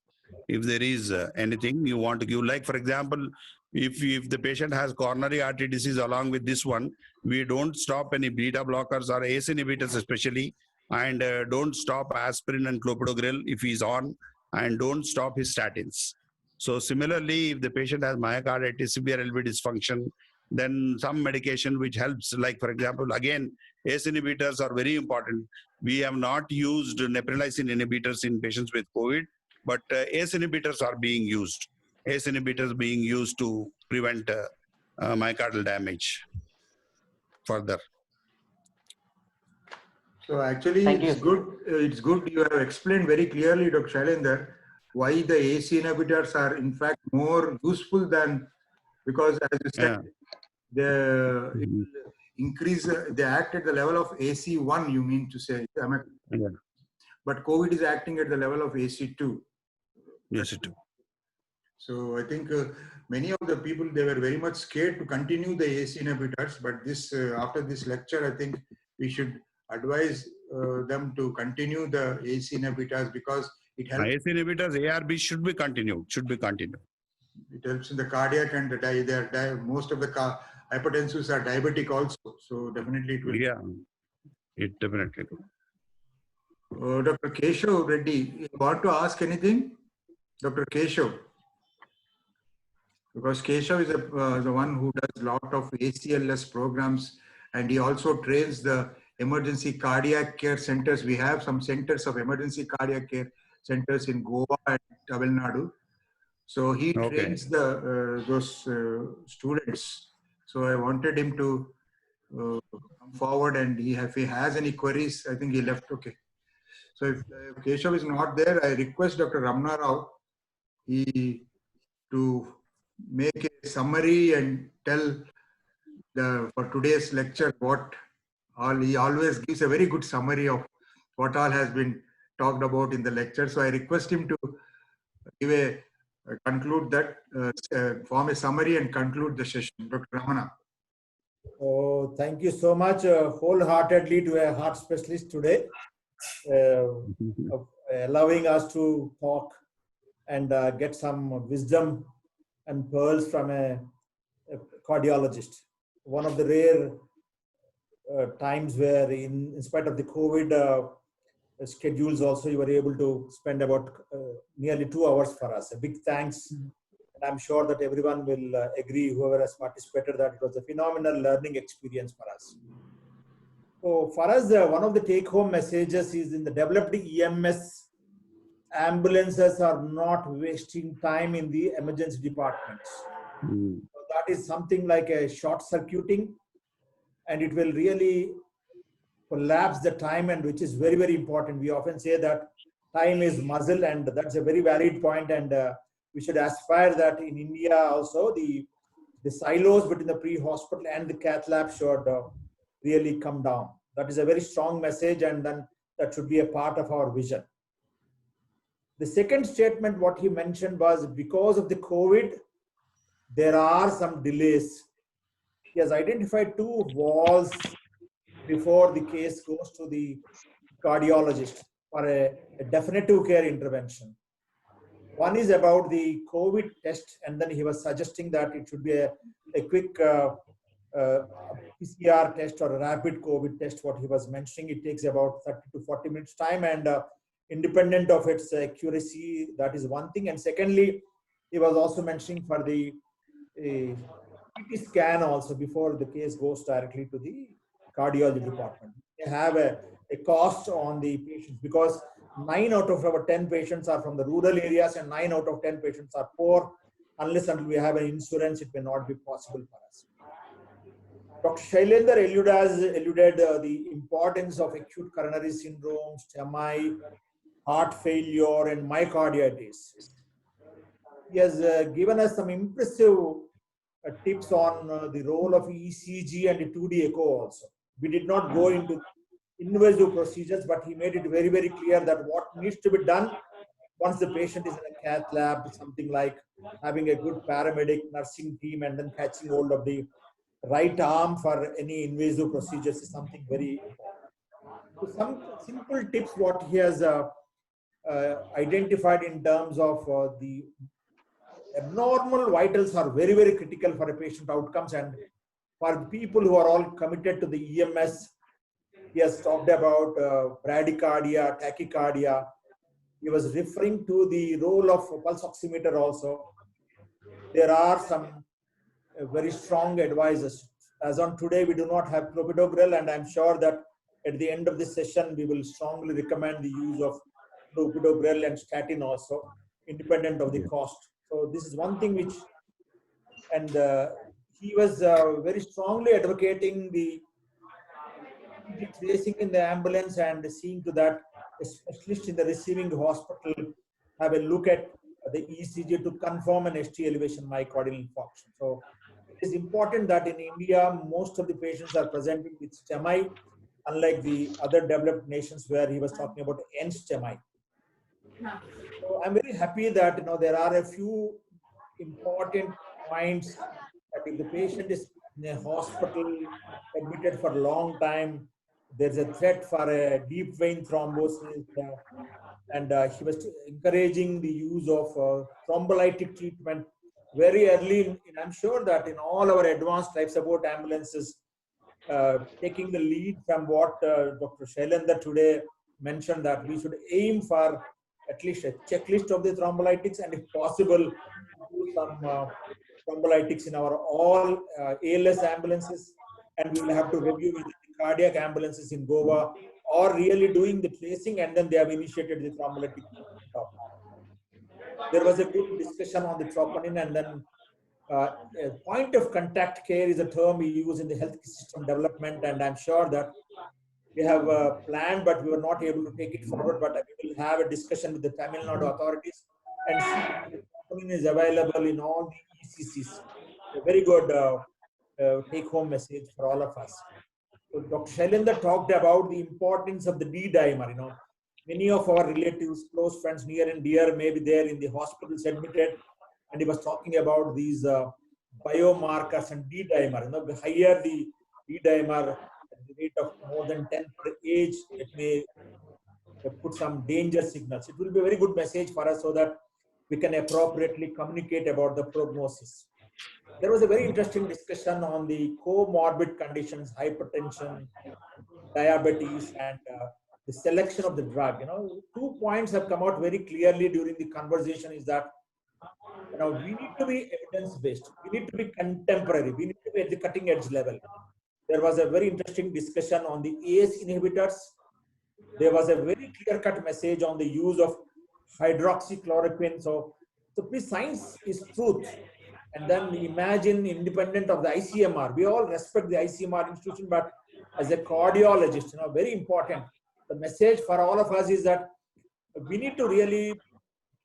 If there is anything you want to give, like for example, if the patient has coronary artery disease along with this one, we don't stop any beta blockers or ACE inhibitors especially, and don't stop aspirin and clopidogrel if he's on, and don't stop his statins. So similarly, if the patient has myocarditis, severe LV dysfunction, then some medication which helps, like for example, again, ACE inhibitors are very important. We have not used neprilysin inhibitors in patients with COVID, but ACE inhibitors are being used. ACE inhibitors being used to prevent myocardial damage further. So actually, Thank you. it's good. It's good you have explained very clearly, Dr. Shailendra, why the ACE inhibitors are in fact more useful than, because as you said, it will increase. They act at the level of AC1. You mean to say? Yeah. But COVID is acting at the level of AC2. Yes, it do. So I think many of the people, they were very much scared to continue the ACE inhibitors. But this after this lecture, I think we should advise them to continue the ACE inhibitors because it helps. ACE inhibitors, ARB should be continued. Should be continued. It helps in the cardiac and the most of the hypertensives are diabetic also. So definitely it will. Yeah, it definitely will. Dr. Keshav Reddy, you want to ask anything? Dr. Keshav. Because Keshav is the one who does a lot of ACLS programs, and he also trains the emergency cardiac care centers. We have some centers of emergency cardiac care centers in Goa and Tamil Nadu. So he Okay. trains those students. So I wanted him to come forward, and if he has any queries, I think he left. Okay. So if Keshav is not there, I request Dr. Ramana Rao to make a summary and tell for today's lecture what all. He always gives a very good summary of what all has been talked about in the lecture. So I request him to give conclude that, form a summary and conclude the session. Dr. Ramana. Oh, thank you so much, wholeheartedly, to a heart specialist today, of allowing us to talk and get some wisdom and pearls from a cardiologist. One of the rare times where, in spite of the COVID schedules, also you were able to spend about nearly 2 hours for us. A big thanks. And I'm sure that everyone will agree, whoever has participated, that it was a phenomenal learning experience for us. So for us, one of the take-home messages is, in the developed EMS, ambulances are not wasting time in the emergency departments. So that is something like a short circuiting, and it will really collapse the time, and which is very, very important. We often say that time is muscle, and that's a very valid point. And we should aspire that in India also the silos between the pre-hospital and the cath lab should really come down. That is a very strong message, and then that should be a part of our vision. The second statement, what he mentioned, was because of the COVID, there are some delays. He has identified 2 walls before the case goes to the cardiologist for a definitive care intervention. One is about the COVID test, and then he was suggesting that it should be a quick PCR test or a rapid COVID test. What he was mentioning, it takes about 30 to 40 minutes time, and independent of its accuracy, that is one thing. And secondly, he was also mentioning for the CT scan also before the case goes directly to the cardiology department. They have a cost on the patients, because 9 out of our 10 patients are from the rural areas, and 9 out of 10 patients are poor. Unless until we have an insurance, it may not be possible for us. Dr. Shailendra alluded the importance of acute coronary syndrome, STEMI, heart failure, and myocarditis. He has given us some impressive tips on the role of ECG and the 2D echo also. We did not go into invasive procedures, but he made it very, very clear that what needs to be done once the patient is in a cath lab, something like having a good paramedic nursing team and then catching hold of the right arm for any invasive procedures is something very important. So some simple tips what he has identified in terms of the abnormal vitals are very, very critical for a patient outcomes, and for people who are all committed to the EMS. He has talked about bradycardia, tachycardia. He was referring to the role of pulse oximeter also. There are some very strong advices. As on today, we do not have clopidogrel, and I'm sure that at the end of this session, we will strongly recommend the use of clopidogrel and statin also, independent of the cost. So this is one thing which, and he was very strongly advocating the tracing in the ambulance and seeing to that a specialist in the receiving hospital have a look at the ECG to confirm an ST elevation myocardial infarction. So it is important that in India, most of the patients are presenting with STEMI, unlike the other developed nations where he was talking about N-STEMI. So I'm very happy that there are a few important points that if the patient is in a hospital admitted for a long time, there's a threat for a deep vein thrombosis, and he was encouraging the use of thrombolytic treatment very early. I'm sure that in all our advanced life support ambulances, taking the lead from what Dr. Shailendra today mentioned, that we should aim for at least a checklist of the thrombolytics, and if possible, do some thrombolytics in our all ALS ambulances, and we will have to review whether the cardiac ambulances in Goa are really doing the tracing, and then they have initiated the thrombolytic stop. There was a good discussion on the troponin, and then a point of contact care is a term we use in the health system development, and I'm sure that we have planned, but we were not able to take it forward. But we will have a discussion with the Tamil Nadu authorities and see if the troponin is available in all the ECCs. A very good take-home message for all of us. So Dr. Shailendra talked about the importance of the D dimer. You know, many of our relatives, close friends, near and dear, may be there in the hospitals admitted, and he was talking about these biomarkers and D dimer. You know, the higher the D dimer at the rate of more than 10 per age, it may put some danger signals. It will be a very good message for us so that we can appropriately communicate about the prognosis. There was a very interesting discussion on the comorbid conditions, hypertension, diabetes, and the selection of the drug. You know, 2 points have come out very clearly during the conversation is that, you know, we need to be evidence-based. We need to be contemporary. We need to be at the cutting edge level. There was a very interesting discussion on the ACE inhibitors. There was a very clear-cut message on the use of hydroxychloroquine. So please, science is truth. And then imagine, independent of the ICMR, we all respect the ICMR institution, but as a cardiologist, you know, very important. The message for all of us is that we need to really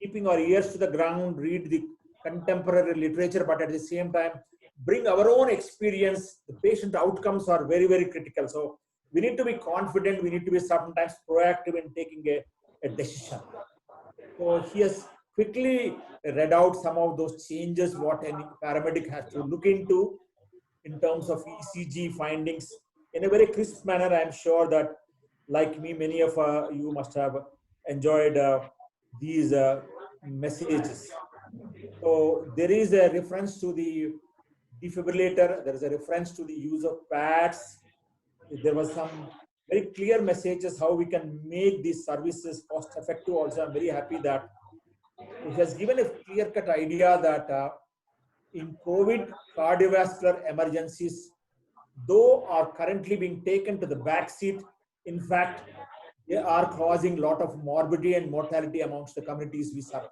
keeping our ears to the ground, read the contemporary literature, but at the same time, bring our own experience. The patient outcomes are very, very critical. So we need to be confident. We need to be sometimes proactive in taking a decision. So he has quickly read out some of those changes what any paramedic has to look into in terms of ECG findings in a very crisp manner. I'm sure that, like me, many of you must have enjoyed these messages. So there is a reference to the defibrillator. There is a reference to the use of pads. There was some very clear messages how we can make these services cost effective. Also, I'm very happy that it has given a clear-cut idea that in COVID, cardiovascular emergencies, though are currently being taken to the back seat, in fact, they are causing a lot of morbidity and mortality amongst the communities we serve.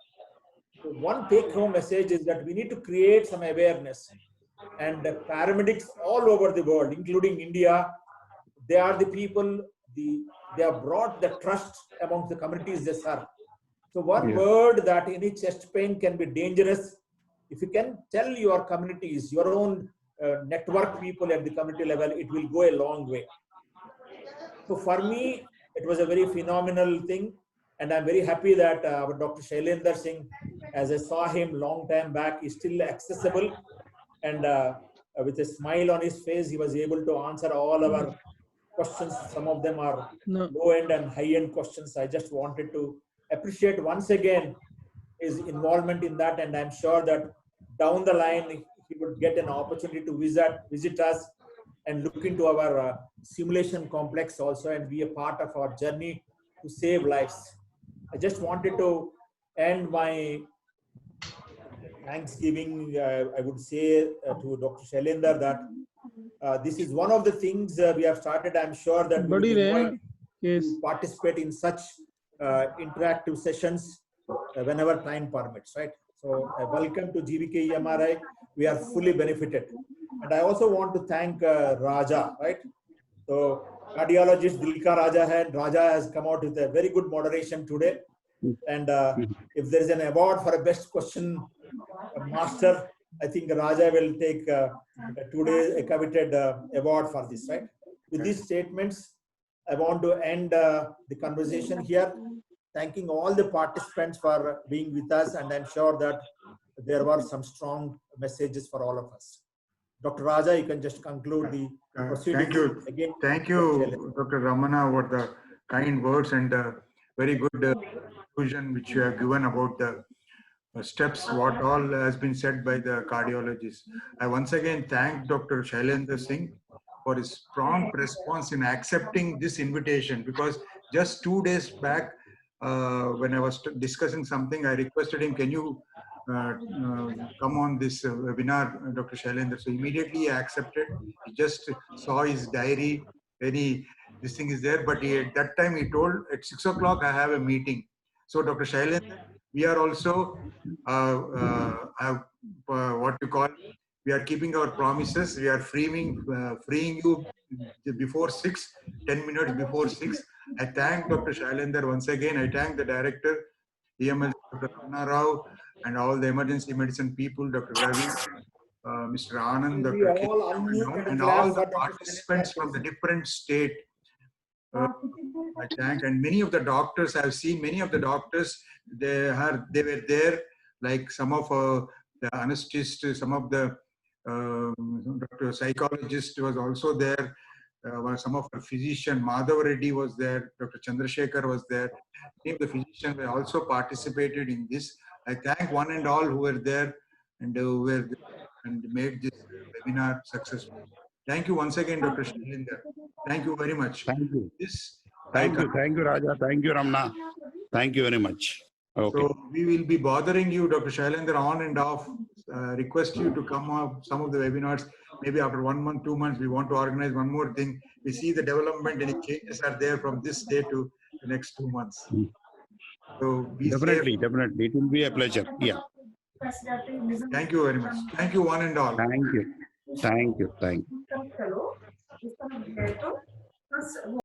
So one take-home message is that we need to create some awareness, and the paramedics all over the world, including India, they are the people, they have brought the trust amongst the communities they serve. So one word that any chest pain can be dangerous, if you can tell your communities, your own network people at the community level, it will go a long way. So for me, it was a very phenomenal thing. And I'm very happy that our Dr. Shailendra Singh, as I saw him long time back, is still accessible. And with a smile on his face, he was able to answer all our questions. Some of them are low-end and high-end questions. I just wanted to appreciate once again his involvement in that. And I'm sure that down the line, he would get an opportunity to visit us and look into our simulation complex also and be a part of our journey to save lives. I just wanted to end my Thanksgiving, I would say to Dr. Shailendra that this is one of the things we have started. I'm sure that we will invite to participate in such interactive sessions whenever time permits, right? So welcome to GVK EMRI. We are fully benefited. And I also want to thank Raja, right? So cardiologist Dilka Raja has come out with a very good moderation today. And if there is an award for a best question master, I think Raja will take today's a coveted award for this, right? With these statements, I want to end the conversation here, thanking all the participants for being with us, and I'm sure that there were some strong messages for all of us. Dr. Raja, you can just conclude the proceedings. Thank you. Again, thank you, Dr. Ramana, for the kind words and very good conclusion which you have given about the steps, what all has been said by the cardiologist. I once again thank Dr. Shailendra Singh for his prompt response in accepting this invitation, because just 2 days back, when I was discussing something, I requested him, can you come on this webinar, Dr. Shailendra? So immediately he accepted. He just saw his diary any this thing is there. But at that time he told at 6 o'clock I have a meeting. So Dr. Shailendra, we are also what you call, we are keeping our promises. We are freeing you before 6, 10 minutes before 6. I thank Dr. Shailendra once again. I thank the director, EMS, Dr. Anna Rao, and all the emergency medicine people, Dr. Ravi, Mr. Anand, We Dr. all K, unmute and clap all for the Dr. participants Shailendra. from the different state. I thank, and many of the doctors, I've seen many of the doctors, they were there, like some of the anesthetists, some of the Dr. Psychologist was also there. Some of the physician, Madhav Reddy was there, Dr. Chandrasekhar was there. Many of the physicians were also participated in this. I thank one and all who were there and and made this webinar successful. Thank you once again, Dr. Shailendra. Thank you very much. Thank you. This Thank you, Raja. Thank you, Ramna. Thank you very much. Okay. So we will be bothering you, Dr. Shailendra, on and off. Request you to come up some of the webinars. Maybe after 1 month, 2 months, we want to organize one more thing. We see the development, any changes are there from this day to the next 2 months. So be Definitely, safe. definitely. It will be a pleasure. Yeah. Thank you very much. Thank you, one and all. Thank you. Thank you. Thank you.